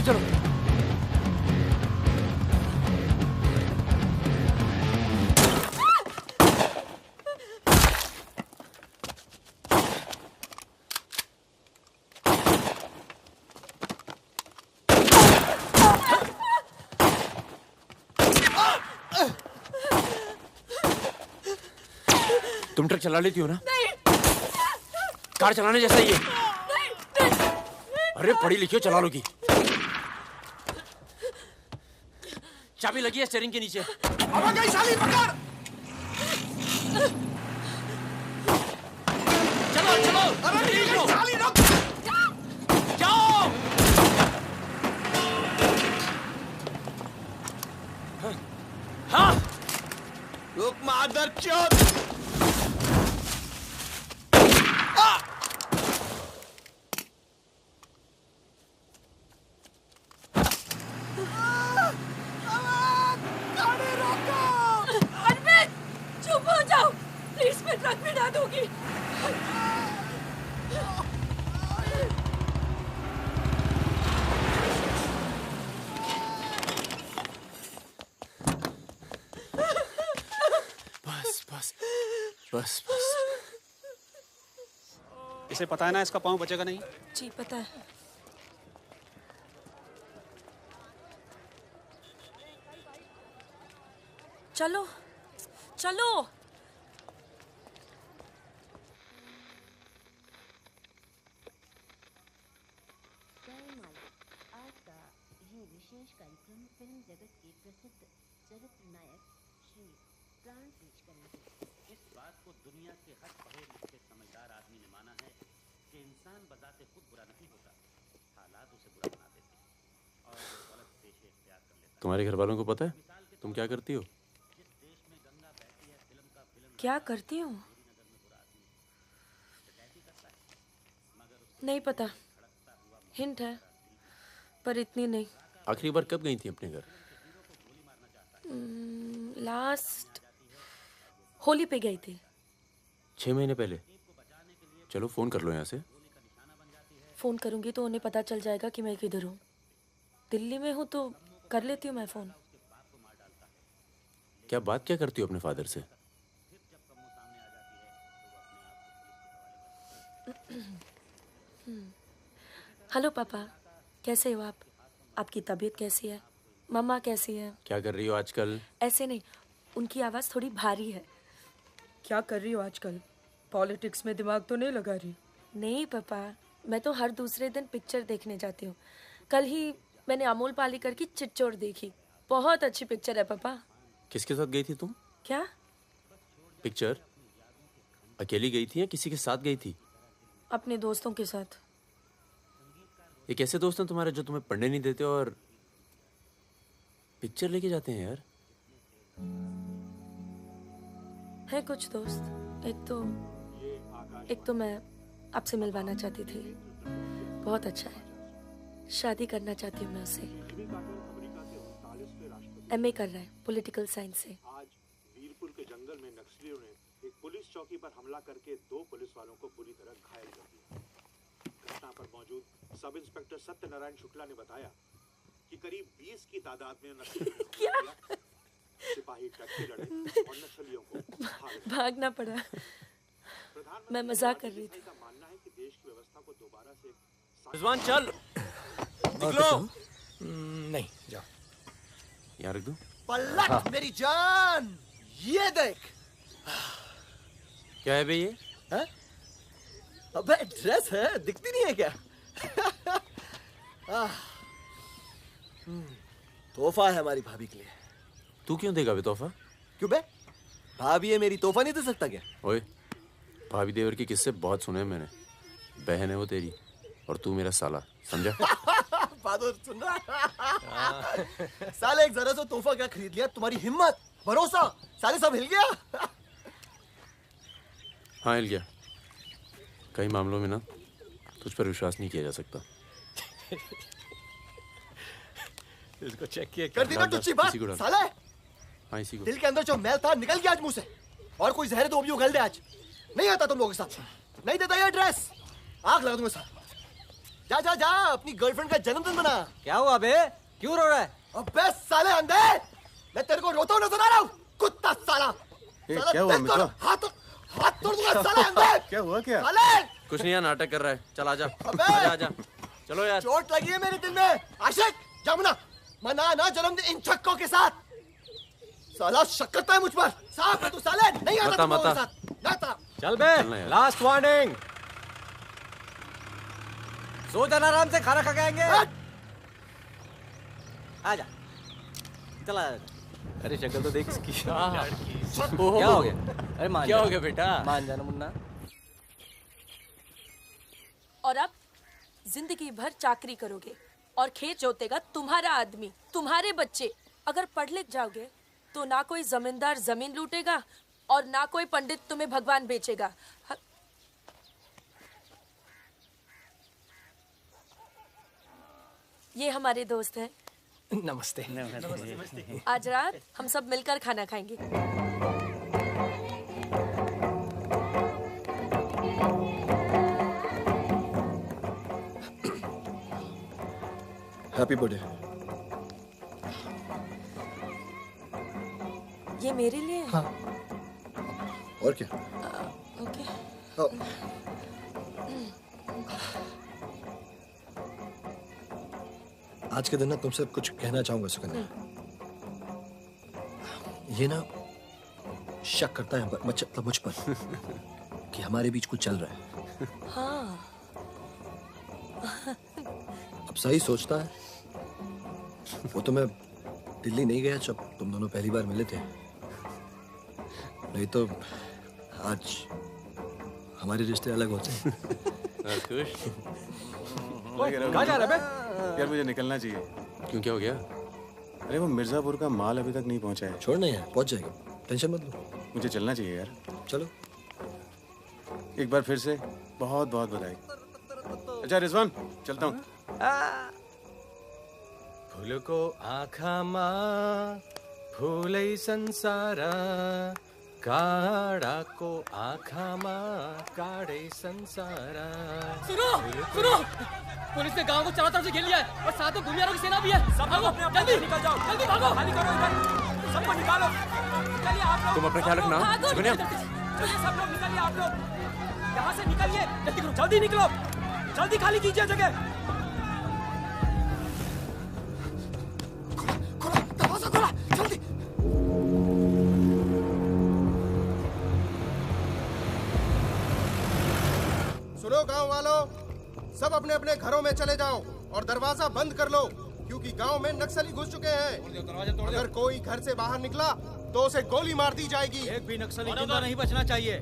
चलो तुम ट्रक चला लेती हो ना? कार चलाने जैसा ही है। अरे पढ़ी लिखी हो, चला लोगी। चाबी लगी है स्टीयरिंग के नीचे। अब गई साली, पकड़। चलो अरे साली रुक। जाओ। हाँ रुक मादर चोद। बस बस। इसे पता है ना इसका पाँव बचेगा नहीं। जी पता है। चलो चलो। आज का ये विशेष कार्यक्रम फिल्म जगत के प्रसिद्ध चरित्र नायक श्री प्राण पेश करेंगे। इस बात को दुनिया के हर पढ़े लिखे समझदार आदमी ने माना है कि इंसान बजाते खुद बुरा नहीं होता, हालात उसे बुरा बना देते हैं और गलत पेशे इख्तियार कर लेता है। तुम्हारे घर वालों को पता है तुम क्या करती हो? क्या करती हूँ? नहीं पता, हिंट है पर इतनी नहीं। आखिरी बार कब गई थी अपने घर? लास्ट होली पे गई थी। 6 महीने पहले। चलो फोन कर लो यहाँ से। फोन करूंगी तो उन्हें पता चल जाएगा कि मैं किधर हूँ। दिल्ली में हूँ तो कर लेती हूँ मैं फोन। क्या बात क्या करती हो अपने फादर से? हेलो पापा, कैसे हो आप? आपकी तबीयत कैसी है? मम्मा कैसी है? क्या कर रही हो आजकल? ऐसे नहीं, उनकी आवाज़ थोड़ी भारी है। क्या कर रही हो आजकल? पॉलिटिक्स में दिमाग तो नहीं लगा रही? नहीं पापा, मैं तो हर दूसरे दिन पिक्चर देखने जाती हूँ। कल ही मैंने अमोल पालेकर की चिट्चोर देखी। बहुत अच्छी पिक्चर है पापा। किसके साथ गई थी तुम? क्या? पिक्चर अकेली गई थी या किसी के साथ गई थी? अपने दोस्तों के साथ। ये कैसे दोस्त हैं तुम्हारे जो तुम्हें पढ़ने नहीं देते और पिक्चर लेके जाते हैं यार? है कुछ दोस्त। एक तो मैं आपसे मिलवाना चाहती थी। बहुत अच्छा है। शादी करना चाहती हूँ मैं उससे। MA कर रहा है पॉलिटिकल साइंस से। आज वीरपुर के जंगल में नक्सलियों ने एक पुलिस चौकी पर हमला करके 2 पुलिस वालों को बुरी तरह घायल कर दिया। घटना पर मौजूद सब इंस्पेक्टर सत्यनारायण शुक्ला ने बताया कि करीब 20 की तादाद में नक्सलियों सिपाही टक्के लड़े और नक्सलियों को भागना पड़ा। मैं मजाक कर रही थी। मानना है कि देश की व्यवस्था को दोबारा से रिजवान चल निकलो। नहीं जाओ। यहाँ रख दो। पलट मेरी जान, ये देख। क्या है बे ये? है? अबे ड्रेस है, दिखती नहीं है क्या? तोहफा है हमारी भाभी के लिए। तू क्यों देगा बे तोहफा? क्यों बे? भाभी है मेरी, तोहफा नहीं दे सकता क्या? ओए, भाभी देवर के किस्से बहुत सुने हैं मैंने। बहन है वो तेरी और तू मेरा साला, समझा? बहादुर सुन रहा? साले एक जरा सा तोहफा क्या खरीद लिया? तुम्हारी हिम्मत, भरोसा, साले सब हिल गया। हाँ हिल गया। कई मामलों में ना तुझ पर विश्वास नहीं किया जा सकता। इसको चेक किया कर दी ना तुझी बात साले। हाँ इसी को। दिल के अंदर जो मैल था निकल गया आज मुंह से। और कोई जहर तो भी उगल दे आज। नहीं आता तुम लोगों के साथ। नहीं देता ये ड्रेस, आग लगा दूंगा साथ। जा जा जा अपनी गर्लफ्रेंड का जन्मदिन मना। क्या हुआ बे? क्यों रो रहा है? अबे साले अंधे, मैं तेरे को रोता हुआ नजर आ रहा हूँ। कुत्ता साला। क्या हुआ मित्रा? हाथ तोड़ दूंगा साले अंधे। क्या हुआ क्या? साले कुछ नहीं यार, नाटक कर रहा है। चल आजा आजा आजा। चलो यार। चोट लगी है मेरे दिल में। आशिक जमुना मना ना जन्मदिन इन छक्कों के साथ। साला शक करता है मुझ पर। साफ है तू साले। नहीं आता तुम लोगों के साथ। नाता। चल बे, लास्ट वार्निंग। सो जाना आराम से, खाना खा के आएंगे। आजा चला। अरे शक्ल तो देख इसकी। क्या हो गया? अरे मान क्या जा। हो गया बेटा? मान जाना मुन्ना। और अब जिंदगी भर चाकरी करोगे और खेत जोतेगा तुम्हारा आदमी, तुम्हारे बच्चे। अगर पढ़ लिख जाओगे तो ना कोई जमींदार जमीन लूटेगा और ना कोई पंडित तुम्हें भगवान बेचेगा। ये हमारे दोस्त हैं। नमस्ते। आज रात हम सब मिलकर खाना खाएंगे। Happy birthday. ये मेरे लिए है। हाँ। और क्या? आज के दिन ना तुमसे कुछ कहना चाहूंगा सुकन्या। ये ना शक करता है मतलब मुझ पर कि हमारे बीच कुछ चल रहा है। हाँ। अब सही सोचता है। वो तो मैं दिल्ली नहीं गया जब तुम दोनों पहली बार मिले थे, नहीं तो आज हमारे रिश्ते अलग होते हैं। कहाँ जा रहा है बे? यार मुझे निकलना चाहिए। क्यों, क्या हो गया? अरे वो मिर्जापुर का माल अभी तक नहीं पहुंचा है। छोड़ना यार, पहुंच जाएगा, टेंशन मत लो। मुझे चलना चाहिए यार। चलो। एक बार फिर से बहुत बहुत बधाई। अच्छा रिजवान, चलता हूँ। फूलको आँखामा फुलै संसार, काडाको आँखामा काडै संसार। सुनो सुनो, पुलिस ने गांव को चारों तरफ से घेर लिया है और साथ में भूमियारों की सेना भी है। सब भागो, जल्दी निकल जाओ, जल्दी भागो, खाली करो इधर, सबको निकालो। चलिए आप लोग, तुम अपना ख्याल रखना। चलिए सब लोग निकलिए, आप लोग यहाँ से निकलिए, जल्दी करो, जल्दी निकलो, जल्दी खाली कीजिए जगह। दरवाजा खोला, जल्दी। सुनो गांव वालों, सब अपने अपने घरों में चले जाओ और दरवाजा बंद कर लो, क्योंकि गांव में नक्सली घुस चुके हैं। अगर कोई घर से बाहर निकला तो उसे गोली मार दी जाएगी। एक भी नक्सली जिंदा नहीं बचना चाहिए।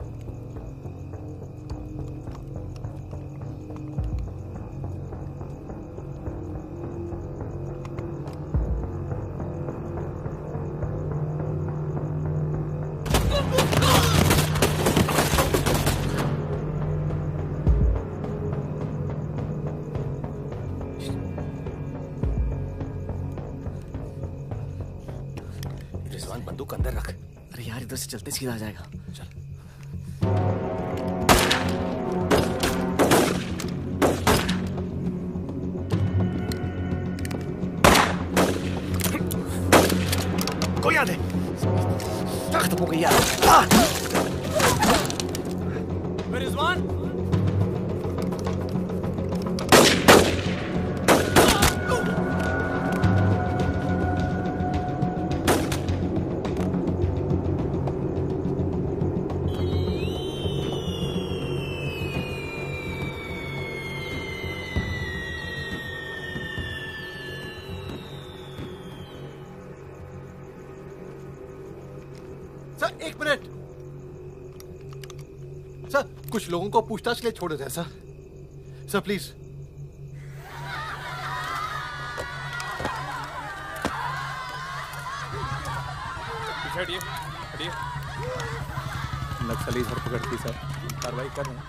रिजवान बंदूक अंदर रख। अरे यार इधर से चलते सीधा आ जाएगा। चल। कोई याद है? खत्म हो गई यार। रिजवान सर एक मिनट। सर कुछ लोगों को पूछताछ के लिए छोड़ देते हैं सर। Sir please. हटिए हटिए। नक्सली धरपकड़ की सर, कार्रवाई कर रहे हैं।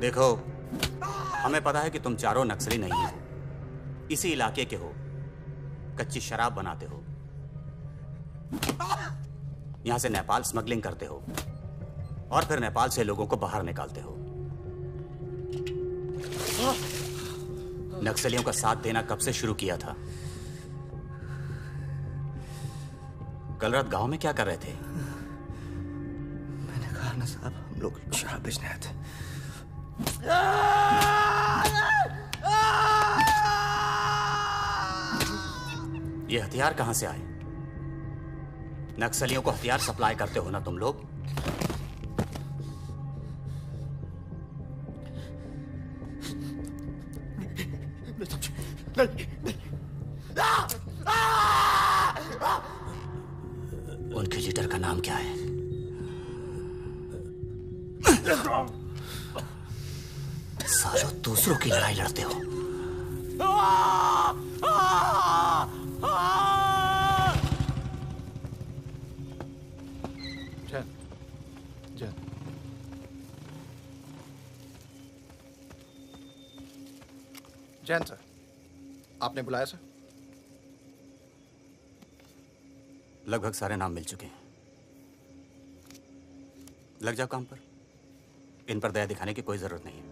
देखो, हमें पता है कि तुम चारों नक्सली नहीं हो, इसी इलाके के हो, कच्ची शराब बनाते हो, यहां से नेपाल स्मगलिंग करते हो और फिर नेपाल से लोगों को बाहर निकालते हो। नक्सलियों का साथ देना कब से शुरू किया था? कल रात गांव में क्या कर रहे थे? मैंने कहा ना साहब, हम लोग शराब बेचने आए थे। ये हथियार कहां से आए? नक्सलियों को हथियार सप्लाई करते हो ना तुम लोग? उनके लीडर का नाम क्या है? सालों दूसरों की लड़ाई लड़ते हो। जैन सर, आपने बुलाया सर? लगभग सारे नाम मिल चुके हैं। लग जाओ काम पर। इन पर दया दिखाने की कोई जरूरत नहीं है।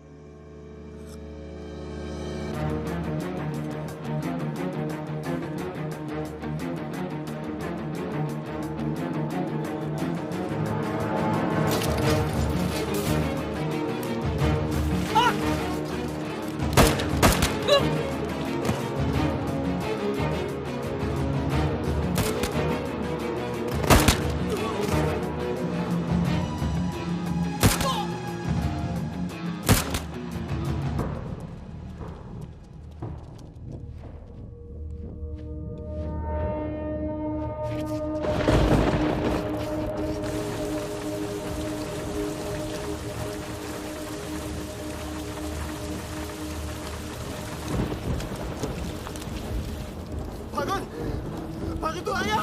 भागो, तू आया?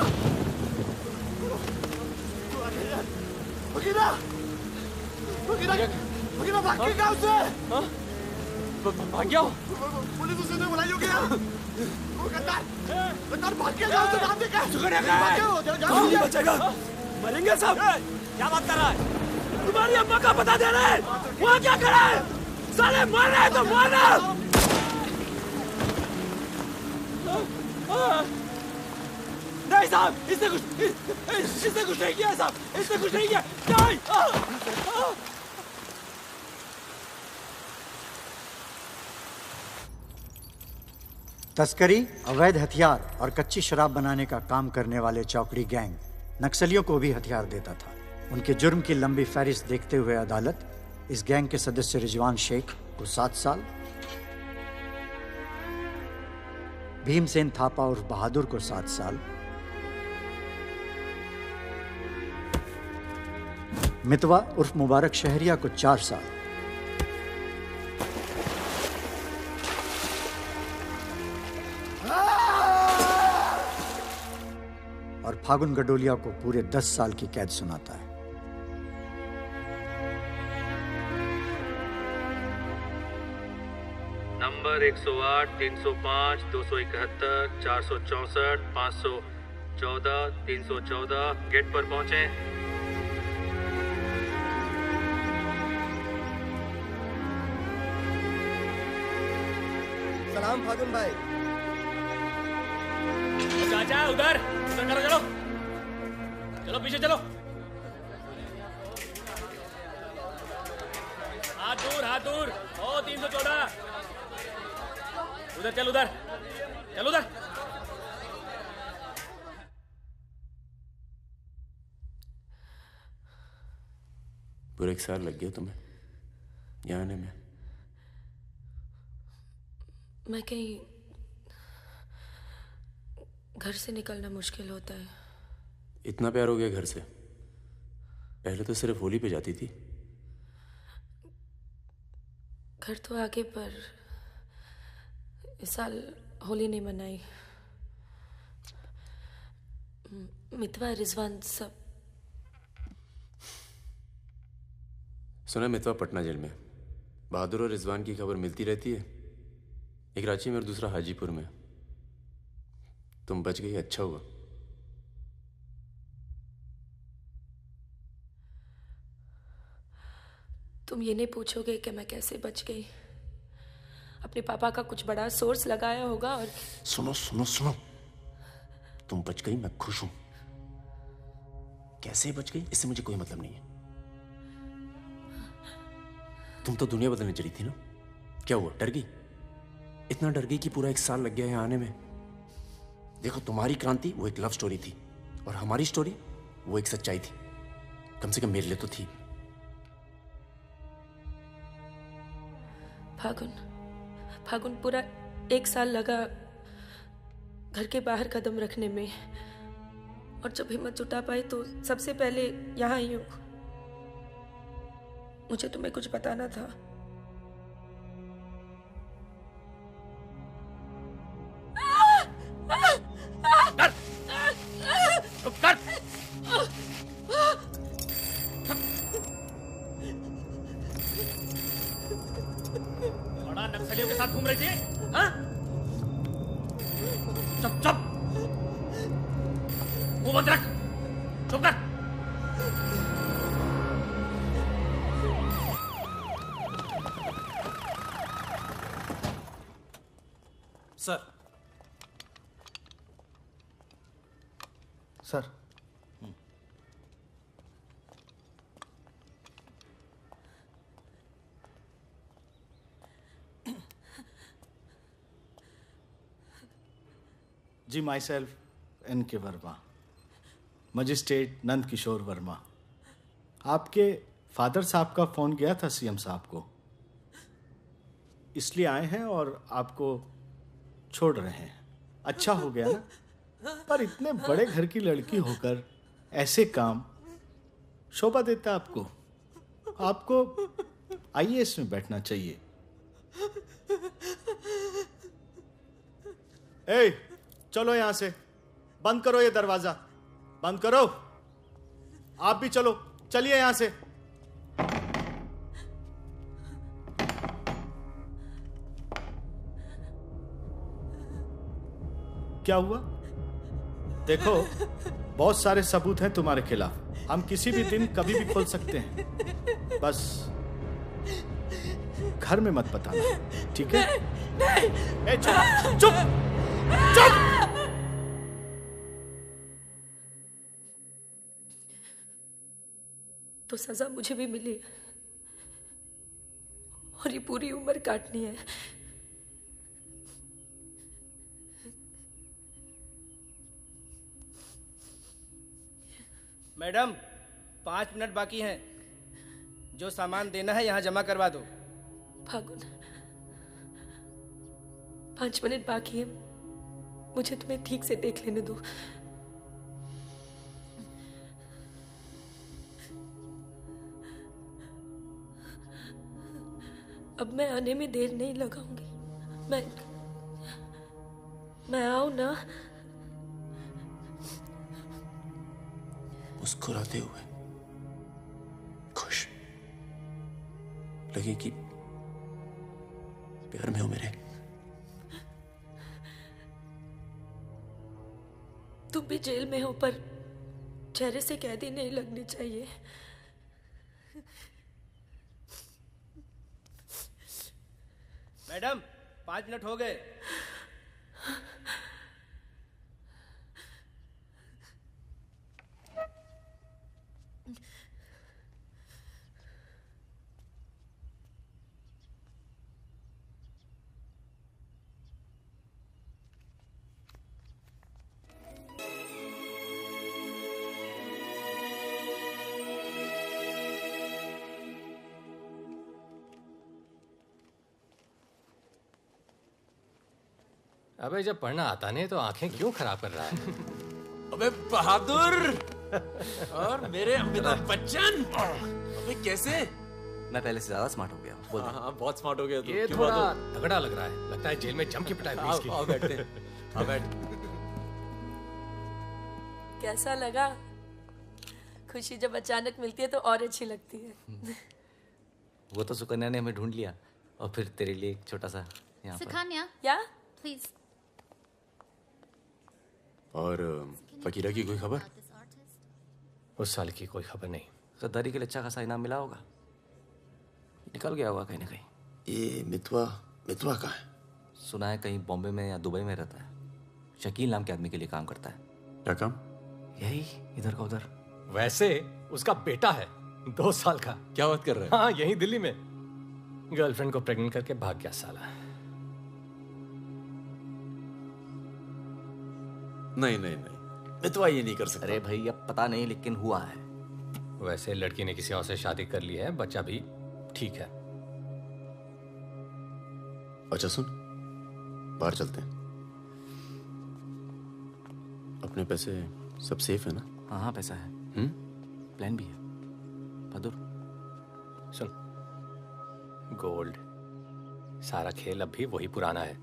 भगीना, भगीना, भगीना भाग के गाँव से। भाग गया? पुलिस उसे तो बुलाई होगी यार। वो गद्दार भाग के गाँव से नाम देखा। सुगड़िया कहाँ है? कौन नहीं बचेगा? मरेंगे सब। क्या बात कर रहा है? तुम्हारी अम्मा का पता दे रहे हैं। वहाँ क्या कर रहा है? साले मर रहे हैं तो मारना। नहीं साहब, इसने कुछ नहीं किया साहब, इसने कुछ नहीं किया। नहीं। तस्करी, अवैध हथियार और कच्ची शराब बनाने का काम करने वाले चौकड़ी गैंग नक्सलियों को भी हथियार देता था। उनके जुर्म की लंबी फहरिस्त देखते हुए अदालत इस गैंग के सदस्य रिजवान शेख को 7 साल, भीमसेन थापा उर्फ बहादुर को 7 साल, मितवा उर्फ मुबारक शहरिया को 4 साल और फागुन गडोलिया को पूरे 10 साल की कैद सुनाता है। नंबर 108, 305, 271, 464, 514, 314 गेट पर पहुंचे। सलाम फागुन भाई। चाचा उधर करो, चलो चलो पीछे चलो। हाथ दूर। ओ 314 उधर चल, उधर चल, उधर। पूरे 1 साल लग गया तुम्हें यहाँ आने में। मैं कहीं घर से निकलना मुश्किल होता है। इतना प्यार हो गया घर से? पहले तो सिर्फ होली पे जाती थी। घर तो आगे, पर इस साल होली नहीं मनाई। मितवा, रिजवान सब। सुना मितवा पटना जेल में। बहादुर और रिजवान की खबर मिलती रहती है, एक रांची में और दूसरा हाजीपुर में। तुम बच गई, अच्छा हुआ। तुम ये नहीं पूछोगे कि मैं कैसे बच गई? अपने पापा का कुछ बड़ा सोर्स लगाया होगा और सुनो सुनो सुनो, तुम बच गई, मैं खुश हूं। कैसे बच गई इससे मुझे कोई मतलब नहीं है। तुम तो दुनिया बदलने चली थी ना, क्या हुआ, डर गई? इतना डर गई कि पूरा 1 साल लग गया है आने में। देखो, तुम्हारी क्रांति वो एक लव स्टोरी थी और हमारी स्टोरी वो एक सच्चाई थी। कम से कम मेरे लिए तो थी। फागुन पूरा 1 साल लगा घर के बाहर कदम रखने में, और जब हिम्मत जुटा पाई तो सबसे पहले यहाँ आई हूँ। मुझे तुम्हें कुछ बताना था। बड़ा नक्सलियों के साथ घूम रही थी, हाँ? चुप मुंह बंद रख, चुप कर। सर। सर, जी, माई सेल्फ N.K. वर्मा, मजिस्ट्रेट नंद किशोर वर्मा। आपके फादर साहब का फ़ोन गया था सीएम साहब को, इसलिए आए हैं और आपको छोड़ रहे हैं। अच्छा हो गया ना, पर इतने बड़े घर की लड़की होकर ऐसे काम शोभा देता आपको। आपको आईएएस में बैठना चाहिए। ए, चलो यहां से, बंद करो ये दरवाजा, बंद करो। आप भी चलो, चलिए यहां से। क्या हुआ? देखो, बहुत सारे सबूत हैं तुम्हारे खिलाफ। हम किसी भी दिन कभी भी खोल सकते हैं। बस घर में मत बताना, ठीक है? ए, चुप चुप चुप। तो सजा मुझे भी मिली है और ये पूरी उम्र काटनी है। मैडम, 5 मिनट बाकी हैं। जो सामान देना है यहाँ जमा करवा दो। फागुन, 5 मिनट बाकी है, मुझे तुम्हें ठीक से देख लेने दो। अब मैं आने में देर नहीं लगाऊंगी। मैं आऊं ना? मुस्कुराते हुए, खुश, लगे कि प्यार में हो मेरे। तुम भी जेल में हो, पर चेहरे से कैदी नहीं लगनी चाहिए। मैडम, 5 मिनट हो गए। अबे जब पढ़ना आता नहीं तो आंखें क्यों खराब कर रहा है? अबे बहादुर और मेरे अमिताभ बच्चन, अबे कैसे? मैं पहले से ज्यादा स्मार्ट हो गया। बोल दे। हाँ, बहुत स्मार्ट हो गया तू। ये थोड़ा तगड़ा लग रहा है। लगता है जेल में जम के पिटाई हुई इसकी। आओ बैठते हैं। हाँ बैठ। कैसा लगा? खुशी जब अचानक मिलती है तो और अच्छी लगती है। वो तो सुकन्या ने हमें ढूंढ लिया, और फिर तेरे लिए एक छोटा सा यहाँ पर। सुकन्या, या प्लीज। और फकीरा की कोई खबर? उस साल की कोई खबर नहीं। गद्दारी के लिए अच्छा खासा इनाम मिला होगा, निकल गया होगा कहीं ना कहीं। ये मितवा कहाँ है? सुना है कहीं बॉम्बे में या दुबई में रहता है। शकील नाम के आदमी के लिए काम करता है। क्या काम? यही इधर का उधर। वैसे उसका बेटा है 2 साल का। क्या बात कर रहा है? हाँ, यही दिल्ली में गर्लफ्रेंड को प्रेग्नेंट करके भाग गया साला। नहीं, मितवा ये नहीं कर सकता। अरे भाई, अब पता नहीं, लेकिन हुआ है। वैसे लड़की ने किसी और से शादी कर ली है, बच्चा भी ठीक है। अच्छा सुन, बाहर चलते हैं। अपने पैसे सब सेफ है ना? हाँ, पैसा है। प्लान भी है। बहादुर सुन, गोल्ड सारा खेल अब भी वही पुराना है।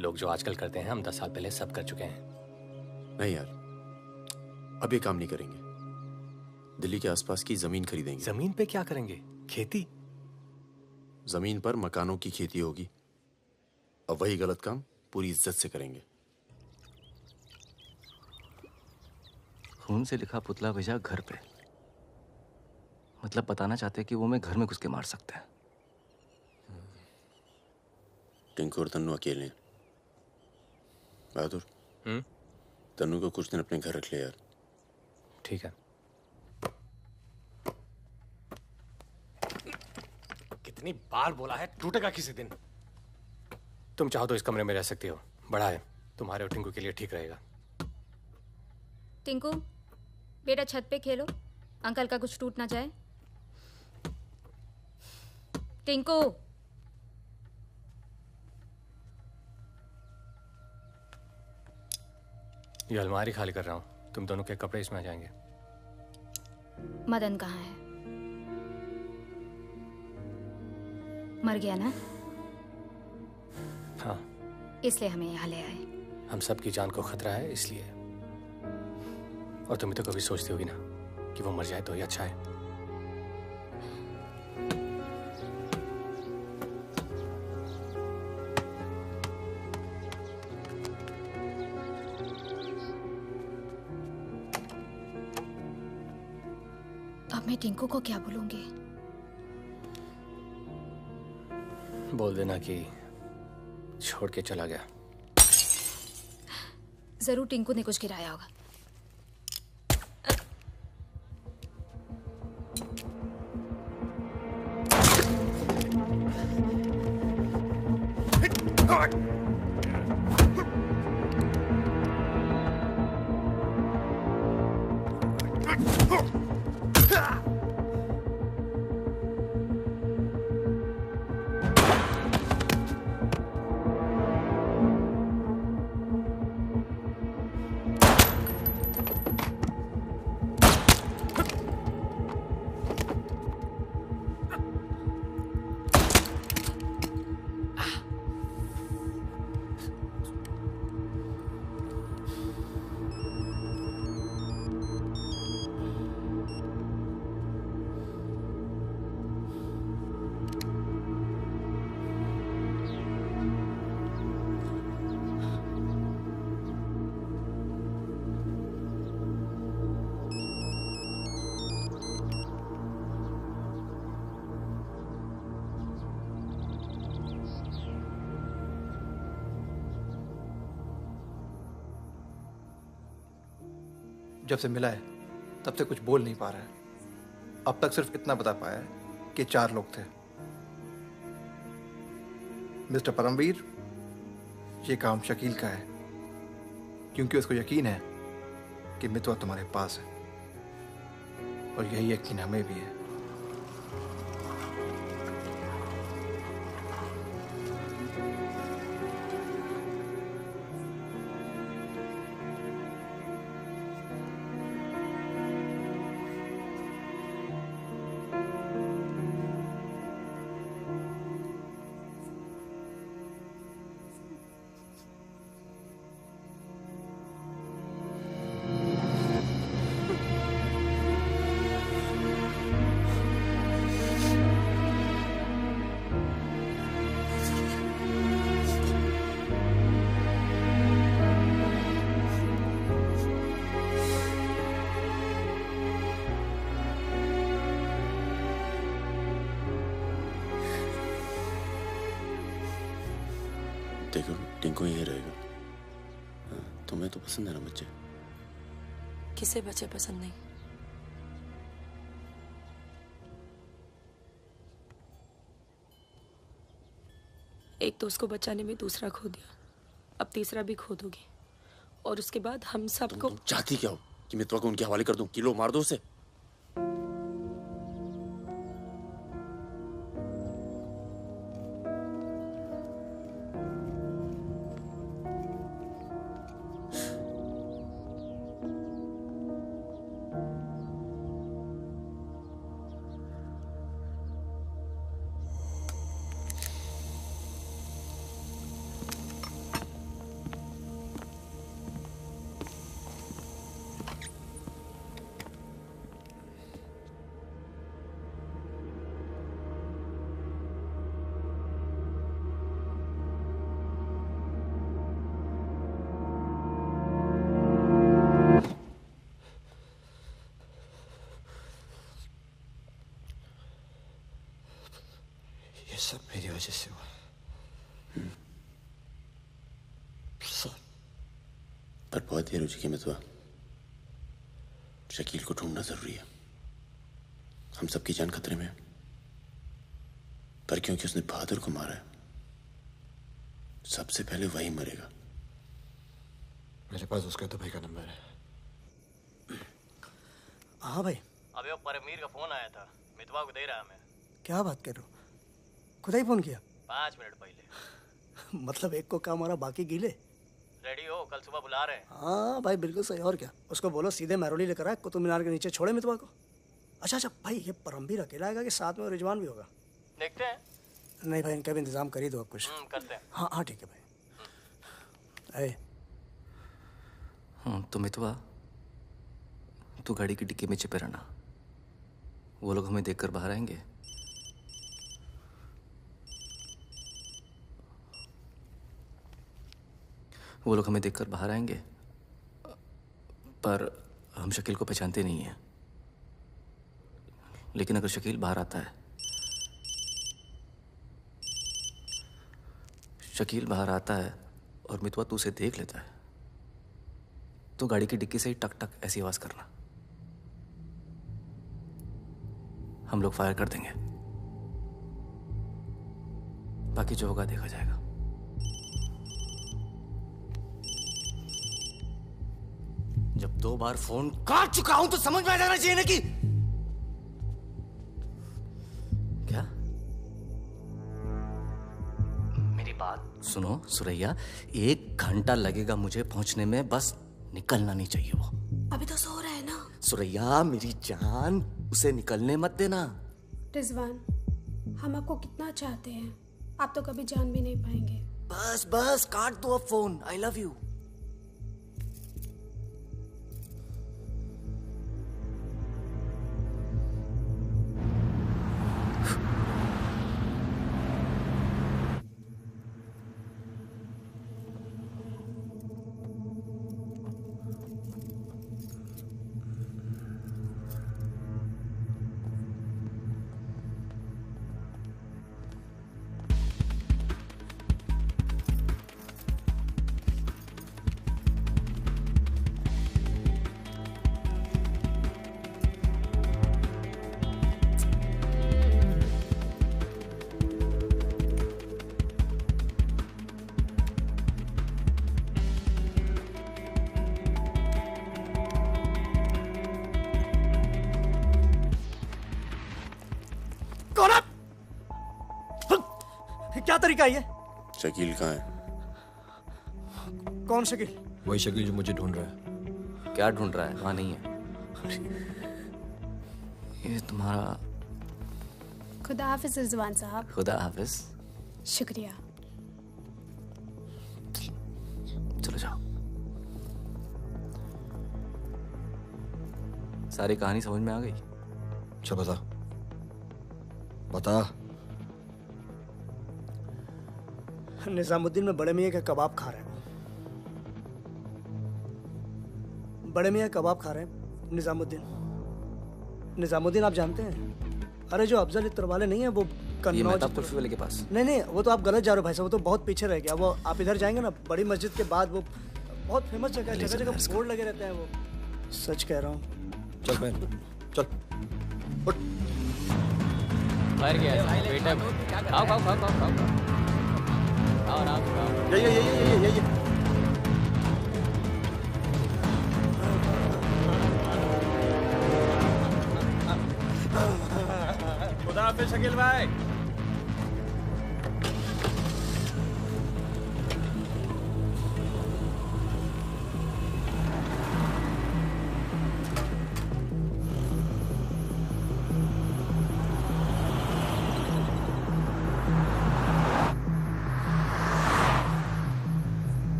लोग जो आजकल करते हैं हम 10 साल पहले सब कर चुके हैं। नहीं यार, अब ये काम नहीं करेंगे। दिल्ली के आसपास की जमीन खरीदेंगे। जमीन पे क्या करेंगे? खेती? जमीन पर मकानों की खेती होगी, और वही गलत काम पूरी इज्जत से करेंगे। खून से लिखा पुतला भेजा घर पे, मतलब बताना चाहते कि वो मैं घर में घुस के मार सकते हैं। टिंकू और तन्नू अकेले हैं, बहादुर, तनु को कुछ दिन अपने घर रख ले यार। ठीक है। कितनी बार बोला है, टूटेगा किसी दिन। तुम चाहो तो इस कमरे में रह सकती हो, बड़ा है, तुम्हारे और टिंकू के लिए ठीक रहेगा। टिंकू बेटा छत पे खेलो, अंकल का कुछ टूट ना जाए। टिंकू ये अलमारी खाली कर रहा हूँ, तुम दोनों के कपड़े इसमें आ जाएंगे। मदन कहाँ है? मर गया ना? हाँ, इसलिए हमें यहाँ ले आए। हम सबकी जान को खतरा है इसलिए। और तुम तो कभी सोचती होगी ना कि वो मर जाए तो ही अच्छा है। अब मैं टिंकू को क्या बोलूंगी? बोल देना कि छोड़ के चला गया। जरूर टिंकू ने कुछ गिराया होगा। जब से मिला है तब से कुछ बोल नहीं पा रहा है। अब तक सिर्फ इतना बता पाया है कि 4 लोग थे। मिस्टर परमवीर, ये काम शकील का है क्योंकि उसको यकीन है कि मितवा तुम्हारे पास है और यही यकीन हमें भी है। देखो, टिंकू यही रहेगा। तुम्हें तो पसंद है ना बच्चे? किसे बच्चे पसंद नहीं? एक तो उसको बचाने में दूसरा खो दिया, अब तीसरा भी खो दोगी और उसके बाद हम सबको। तुम चाहती क्या हो कि मितवा को उनके हवाले कर दूं? किलो मार दो उसे। सब मेरी वजह से हुआ। सब पर बहुत देर हो चुकी है मितवा। शकील को ढूंढना जरूरी है। हम सबकी जान खतरे में है, पर क्योंकि उसने बहादुर को मारा है, सबसे पहले वही मरेगा। मेरे पास उसका दुबई का नंबर है। हाँ भाई। अबे वो परमीर का फोन आया था, मितवा को दे रहा मैं। क्या बात कर रहे हो? खुदा ही फोन किया? 5 मिनट पहले। मतलब एक को काम और बाकी गीले। रेडी हो, कल सुबह बुला रहे हैं। हाँ भाई बिल्कुल सही। और क्या, उसको बोलो सीधे महरौली लेकर आए, कुतुब मीनार के नीचे छोड़े मितवा को। अच्छा भाई, ये परमवीर अकेला आएगा कि साथ में रिजवान भी होगा? देखते हैं। नहीं भाई, इनका भी इंतजाम कर ही दो आप कुछ। करते हैं। हाँ हाँ ठीक है भाई। तो मितवा, तू गाड़ी की डिक्की में छिपे रहना। वो लोग हमें देखकर बाहर आएंगे। वो लोग हमें देखकर बाहर आएंगे, पर हम शकील को पहचानते नहीं हैं। लेकिन अगर शकील बाहर आता है, शकील बाहर आता है और मितवा तू उसे देख लेता है, तो गाड़ी की डिक्की से ही टक टक ऐसी आवाज करना। हम लोग फायर कर देंगे, बाकी जो होगा देखा जाएगा। जब 2 बार फोन काट चुका हूं तो समझ में आ जाना चाहिए ना कि क्या। मेरी बात सुनो सुरैया, 1 घंटा लगेगा मुझे पहुंचने में, बस निकलना नहीं चाहिए वो। अभी तो सो रहा है ना। सुरैया मेरी जान, उसे निकलने मत देना। रिजवान, हम आपको कितना चाहते हैं, आप तो कभी जान भी नहीं पाएंगे। बस बस काट दो अब फोन। I love you. क्या तरीका है ये? शकील कहाँ है? कौन शकील? वही शकील जो मुझे ढूंढ रहा है। क्या ढूंढ रहा है? वहां नहीं है। ये तुम्हारा। खुदा हाफिज रिजवान साहब। खुदा हाफिज। शुक्रिया। चलो जाओ। सारी कहानी समझ में आ गई? अच्छा बता। निजामुद्दीन में बड़े मियाँ का कबाब खा रहे हैं। बड़े मियाँ कबाब खा रहे हैं। निजामुद्दीन आप जानते हैं? अरे जो अफजल इत्र वाले नहीं है वो कन्नौज कुल्फी वाले के पास। नहीं, वो तो आप गलत जा रहे हो भाई साहब, वो तो बहुत पीछे रह गया। वो आप इधर जाएंगे ना, बड़ी मस्जिद के बाद, वो बहुत फेमस जगह है, जगह बोर्ड लगे रहते हैं। वो सच कह रहा हूँ। चल मैं चल उठ। मर गया बेटा। खाओ। और आप ये खुदा हाफिज शकील भाई।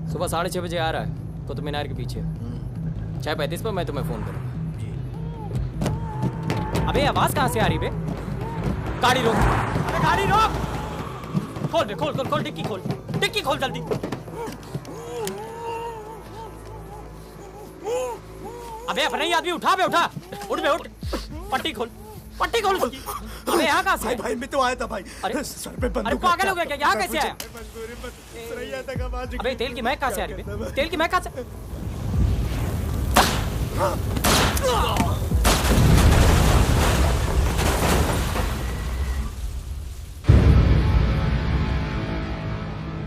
सुबह 6:30 बजे आ रहा है कुतुब मीनार के पीछे। 6:35 पर मैं तुम्हें फोन करूंगा। अबे आवाज कहाँ से आ रही बे? गाड़ी रोक। अबे गाड़ी रोक। खोल बे, खोल डिक्की खोल जल्दी। अबे अपना ही आदमी उठा बे, उठ बे, उठ। पट्टी खोल। पट्टी खोल उसकी। अबे यहाँ कहाँ से? भाई मैं तो आया था भाई। अरे सर पे अरे पागल हो गया क्या? यहाँ कैसे आया? आया? अबे तेल की महक कहाँ से आ रही है? तेल की महक कहाँ से?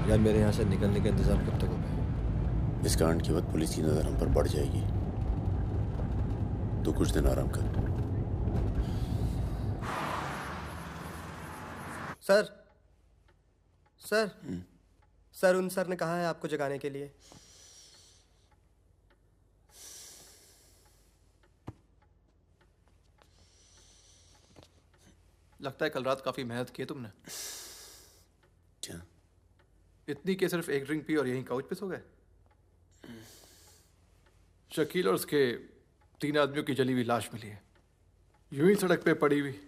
यार मेरे यहाँ से निकलने का इंतजाम कब तक होगा? इस कांड के बाद पुलिस की नजर हम पर बढ़ जाएगी, तो कुछ दिन आराम कर। सर सर सर उन सर ने कहा है आपको जगाने के लिए। लगता है कल रात काफी मेहनत की है तुमने। क्या? इतनी कि सिर्फ एक ड्रिंक पी और यहीं काउच पे सो गए? शकील और उसके 3 आदमियों की जली हुई लाश मिली है, यूं ही सड़क पे पड़ी हुई,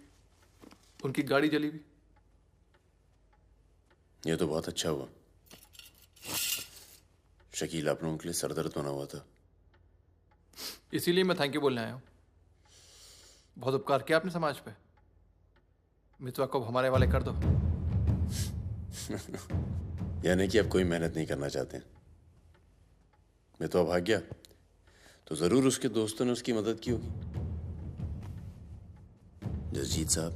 उनकी गाड़ी जली हुई। ये तो बहुत अच्छा हुआ। शकील आप लोगों के लिए सरदर्द बना हुआ था। इसीलिए मैं थैंक यू बोलने आया हूँ। बहुत उपकार किया आपने समाज पे। मितवा को हमारे वाले कर दो। यानी कि आप कोई मेहनत नहीं करना चाहते। मितवा भाग गया तो जरूर उसके दोस्तों ने उसकी मदद की होगी। जसजीत साहब,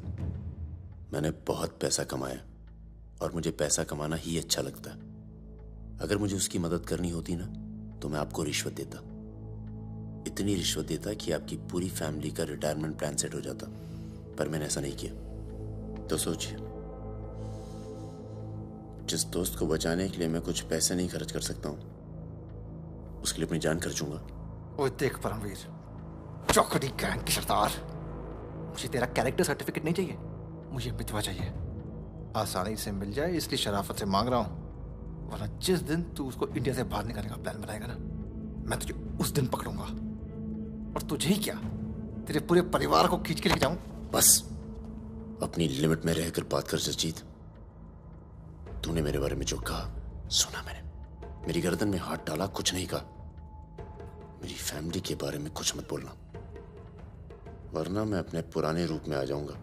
मैंने बहुत पैसा कमाया और मुझे पैसा कमाना ही अच्छा लगता है। अगर मुझे उसकी मदद करनी होती ना तो मैं आपको रिश्वत देता, इतनी रिश्वत देता कि आपकी पूरी फैमिली का रिटायरमेंट प्लान सेट हो जाता, पर मैंने ऐसा नहीं किया। तो सोचिए, जिस दोस्त को बचाने के लिए मैं कुछ पैसे नहीं खर्च कर सकता हूं, उसके लिए अपनी जान खर्चूंगा। ओए देख परमवीर, चौकड़ी गैंग की सरदार, मुझे तेरा कैरेक्टर सर्टिफिकेट नहीं चाहिए, मुझे मितवा चाहिए। आसानी से मिल जाए इसलिए शराफत से मांग रहा हूं, वरना जिस दिन तू उसको इंडिया से बाहर निकालने का प्लान बनाएगा ना, मैं तुझे उस दिन पकड़ूंगा। और तुझे ही क्या, तेरे पूरे परिवार को खींच के लेके जाऊं। बस अपनी लिमिट में रहकर बात कर जसजीत। तूने मेरे बारे में जो कहा सुना मैंने, मेरी गर्दन में हाथ डाला, कुछ नहीं कहा। मेरी फैमिली के बारे में कुछ मत बोलना, वरना मैं अपने पुराने रूप में आ जाऊंगा,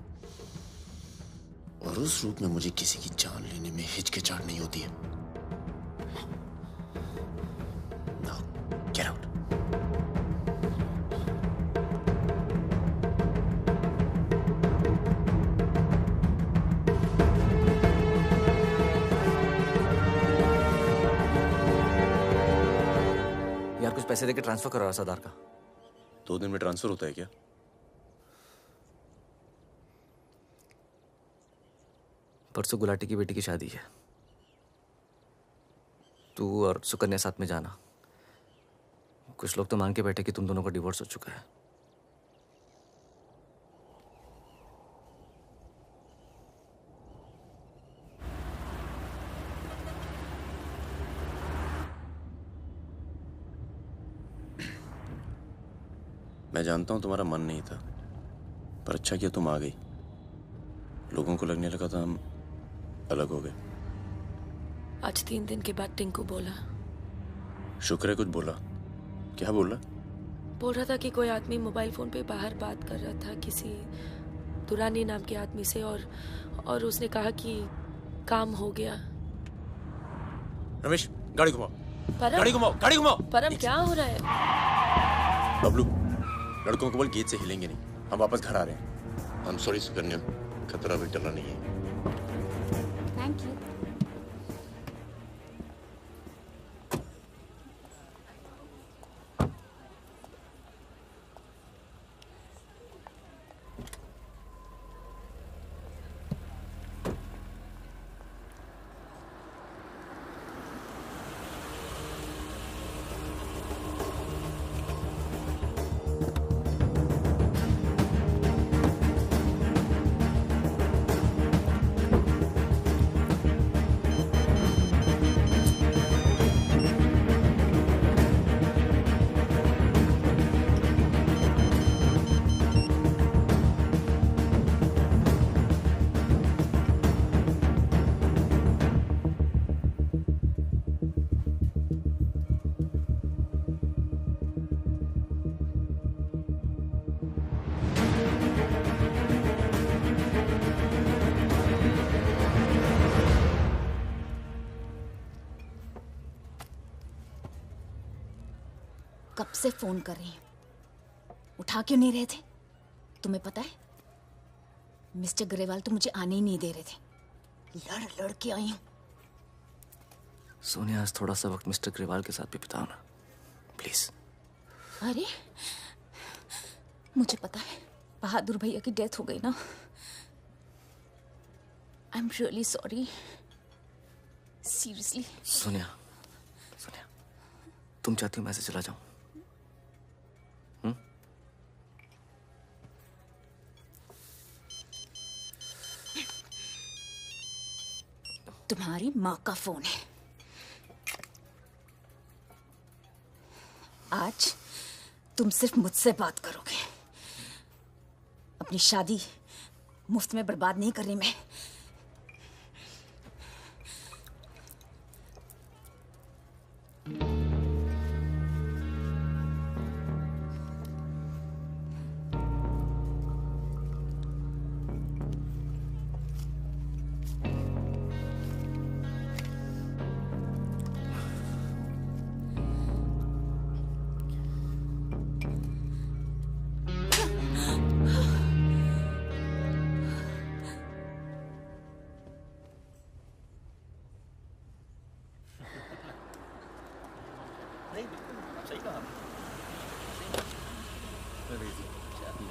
और उस रूप में मुझे किसी की जान लेने में हिचकिचाहट नहीं होती है। Now, get out. यार कुछ पैसे देके ट्रांसफर करो सरदार का। 2 दिन में ट्रांसफर होता है क्या? परसों गुलाटी की बेटी की शादी है, तू और सुकन्या साथ में जाना। कुछ लोग तो मान के बैठे कि तुम दोनों का डिवोर्स हो चुका है। मैं जानता हूं तुम्हारा मन नहीं था, पर अच्छा किया तुम आ गई। लोगों को लगने लगा था हम अलग हो गए। आज 3 दिन के बाद टिंकू बोला। शुक्र है कुछ बोला। क्या बोला? बोल रहा था कि कोई आदमी मोबाइल फोन पे बाहर बात कर रहा था किसी दुरानी नाम के आदमी से, और उसने कहा कि काम हो गया। रमेश, गाड़ी घुमाओ। गाड़ी घुमाओ, गाड़ी घुमाओ। परम क्या हो रहा है? बबलू, लड़कों को बोल गेट से हिलेंगे नहीं, हम वापस घर आ रहे हैं। I'm sorry सुकन्या, खतरा भी टला नहीं है। Thank you. से फोन कर रही हूँ, उठा क्यों नहीं रहे थे? तुम्हें पता है मिस्टर ग्रेवाल तो मुझे आने ही नहीं दे रहे थे, लड़ लड़ के आई हूँ। सोनिया, आज थोड़ा सा वक्त मिस्टर ग्रेवाल के साथ भी बिताओ ना, प्लीज। अरे मुझे पता है बहादुर भैया की डेथ हो गई ना। I am really sorry, seriously. Sonia, Sonia, तुम चाहती हो मैं ऐसे चला जाऊं? तुम्हारी माँ का फोन है। आज तुम सिर्फ मुझसे बात करोगे, अपनी शादी मुफ्त में बर्बाद नहीं कर रही मैं।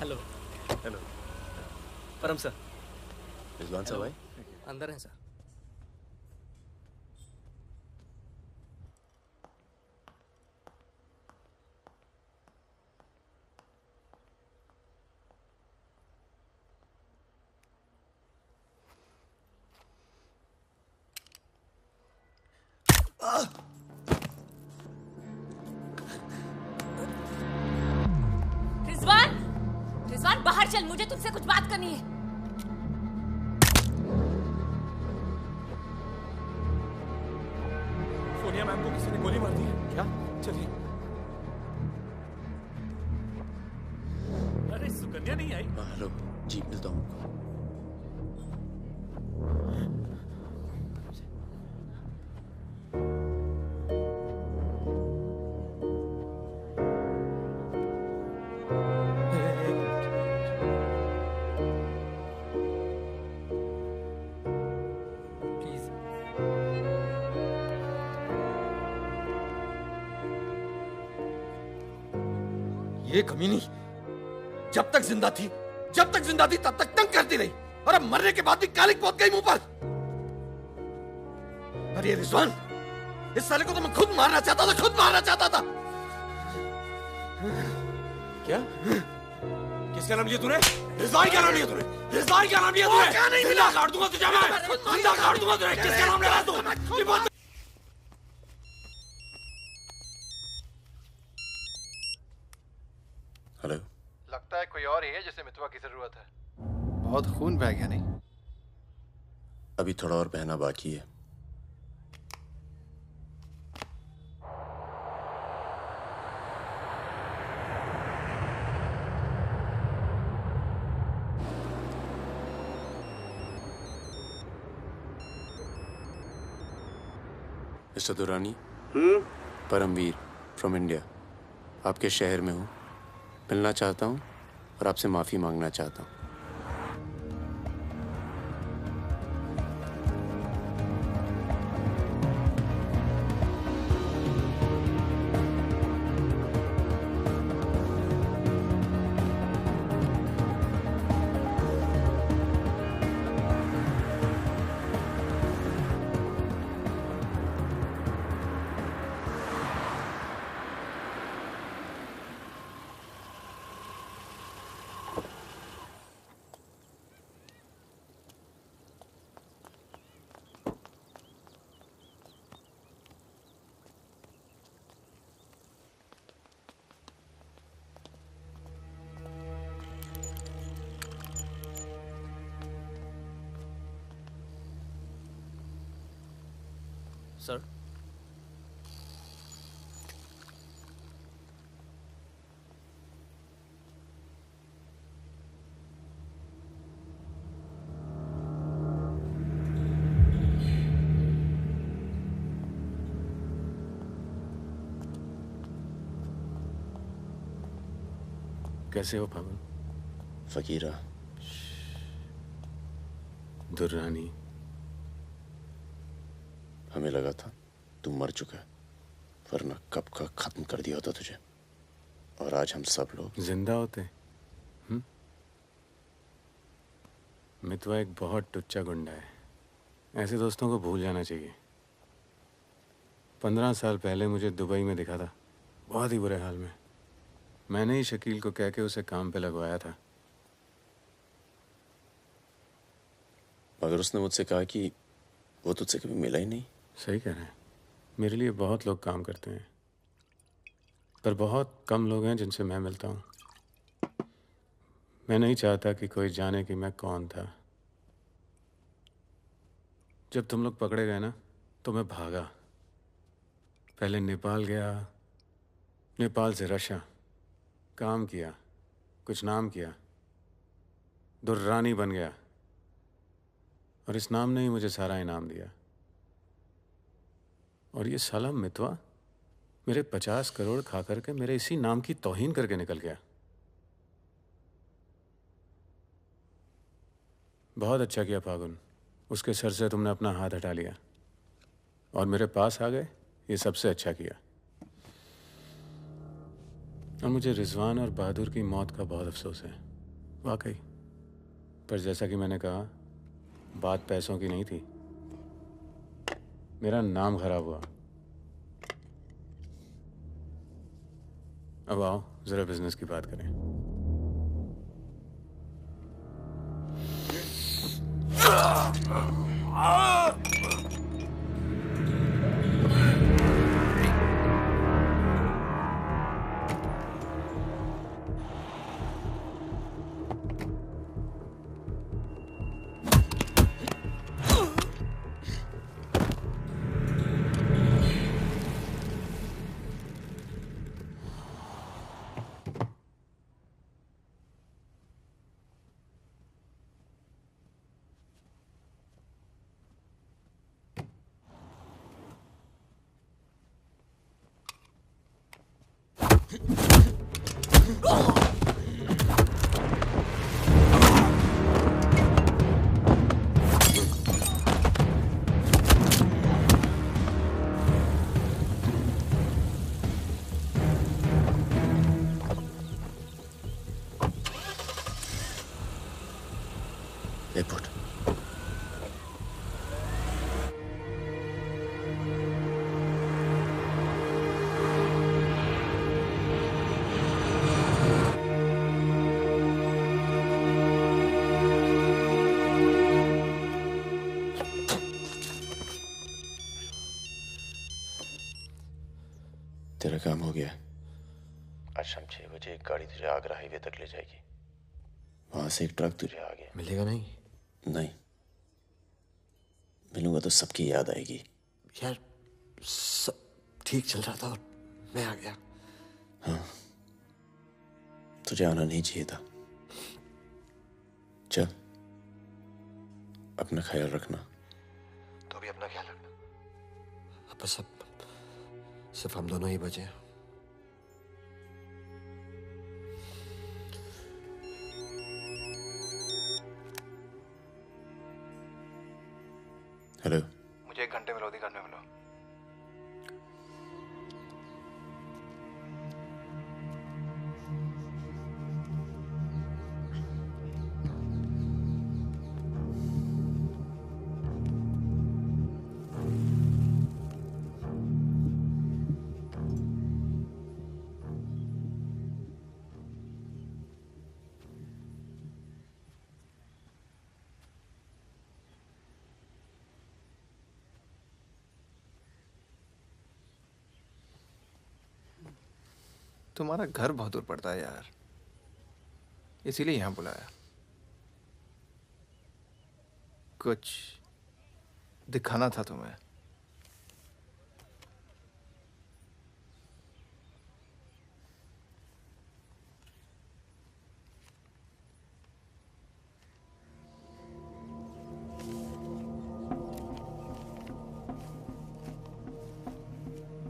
हेलो। हेलो। परम सर। रिजवान साहब आए? अंदर हैं सर। रिजवान, रिजवान बाहर चल, मुझे तुझसे कुछ बात करनी है। सोनिया मैम को किसी ने गोली मार दी है। क्या? चलिए। अरे सुकन्या नहीं आई? हेलो जी, मिलता हूँ। ये कमीनी जब तक जिंदा थी तब तक तंग करती रही, और अब मरने के बाद भी कालिक पहुंच गई मुंह पर। अरे ये रिजवान, इस साले को तो मैं खुद मारना चाहता था। क्या? किसका नाम लिया तूने? रिजवान का नाम लिया तूने? रिजवान का नाम लिया तूने? क्या नहीं मिला? काट दूंगा तुझे मैं। जिंदा काट दूंगा तुझे। किसका नाम ले रहा तू? ये बात हेलो। लगता है कोई और ही है जिसे मितवा की जरूरत है। बहुत खून बह गया नहीं? अभी थोड़ा और बहना बाकी है। Mister Durrani, Paramvir from India, आपके शहर में हूँ, मिलना चाहता हूँ और आपसे माफ़ी मांगना चाहता हूँ। सर, कैसे हो फागुन? फकीरा, दुर्रानी, हमें लगा था तू मर चुका है, वरना कब का खत्म कर दिया होता तुझे। और आज हम सब लोग जिंदा होते। मितवा एक बहुत टुच्चा गुंडा है, ऐसे दोस्तों को भूल जाना चाहिए। 15 साल पहले मुझे दुबई में दिखा था, बहुत ही बुरे हाल में। मैंने ही शकील को कह के उसे काम पे लगवाया था। मगर उसने मुझसे कहा कि वो तुझसे कभी मिला ही नहीं। सही कह रहे हैं, मेरे लिए बहुत लोग काम करते हैं, पर बहुत कम लोग हैं जिनसे मैं मिलता हूँ। मैं नहीं चाहता कि कोई जाने कि मैं कौन था। जब तुम लोग पकड़े गए ना, तो मैं भागा। पहले नेपाल गया, नेपाल से रशिया, काम किया, कुछ नाम किया, दुर्रानी बन गया, और इस नाम ने ही मुझे सारा इनाम दिया। और ये साला मितवा मेरे 50 करोड़ खा करके मेरे इसी नाम की तौहीन करके निकल गया। बहुत अच्छा किया फागुन, उसके सर से तुमने अपना हाथ हटा लिया और मेरे पास आ गए, ये सबसे अच्छा किया। और मुझे रिजवान और बहादुर की मौत का बहुत अफसोस है, वाकई। पर जैसा कि मैंने कहा, बात पैसों की नहीं थी, मेरा नाम खराब हुआ। अब आओ जरा बिजनेस की बात करें। तेरा काम हो गया। आज शाम 6 बजे एक गाड़ी तुझे आगरा हाईवे तक ले जाएगी, वहां से एक ट्रक तुझे आगे मिलेगा। नहीं नहीं, मिलूंगा तो सबकी याद आएगी। यार सब ठीक चल रहा था और मैं आ गया। हाँ, तुझे आना नहीं चाहिए था। चल, अपना ख्याल रखना। तो भी अपना ख्याल रखना। अब बस सिर्फ हम दोनों ही बचे हैं। हेलो, मुझे 1 घंटे में लोधी घर में मिलो। तुम्हारा घर बहुत दूर पड़ता है यार, इसीलिए यहाँ बुलाया। कुछ दिखाना था तुम्हें।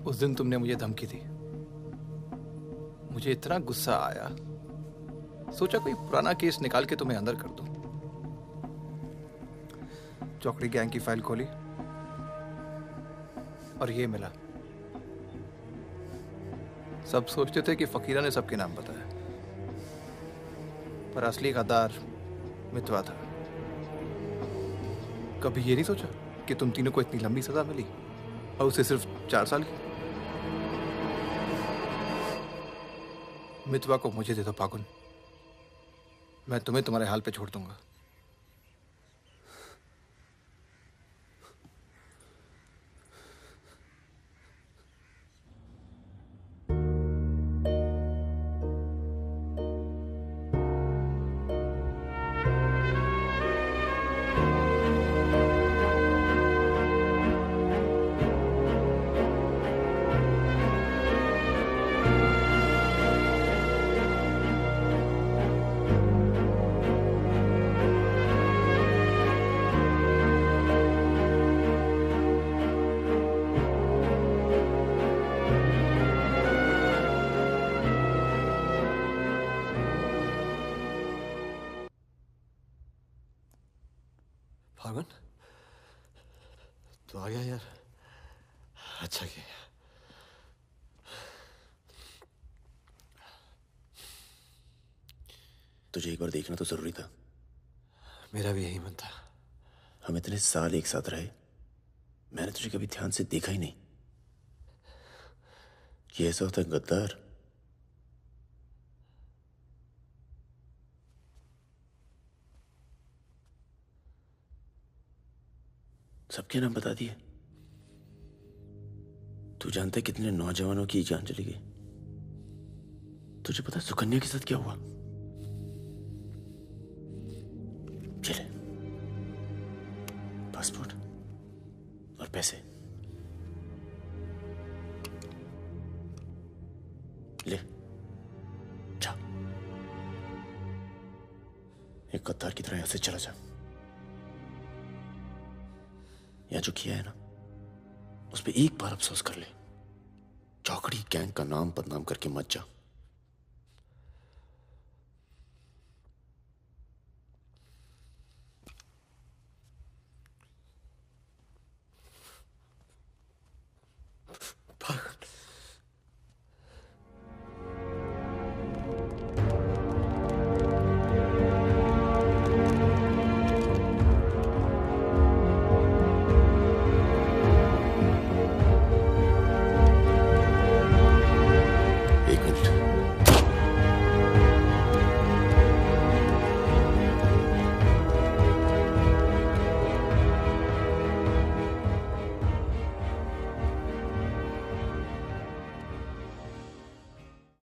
उस दिन तुमने मुझे धमकी दी, मुझे इतना गुस्सा आया सोचा कोई पुराना केस निकाल के तुम्हें अंदर कर दूं। चौकड़ी गैंग की फाइल खोली और ये मिला। सब सोचते थे कि फकीरा ने सबके नाम बताया, पर असली गद्दार मितवा था। कभी ये नहीं सोचा कि तुम तीनों को इतनी लंबी सजा मिली और उसे सिर्फ 4 साल की। मितवा को मुझे दे दो फागुन, मैं तुम्हें तुम्हारे हाल पे छोड़ दूंगा। फागुन, तो आ गया यार, अच्छा किया। तुझे एक बार देखना तो जरूरी था। मेरा भी यही मन था। हम इतने साल एक साथ रहे, मैंने तुझे कभी ध्यान से देखा ही नहीं। ये ऐसा होता है गद्दार। सबके नाम बता दिए। तू जानता है कितने नौजवानों की जान चली गई? तुझे पता है सुकन्या के साथ क्या हुआ? चले, पासपोर्ट और पैसे ले, जा। एक गद्दार की तरह यहां से चला जा। या जो किया है ना, उस पर एक बार अफसोस कर ले। चौकड़ी गैंग का नाम बदनाम करके मत जा।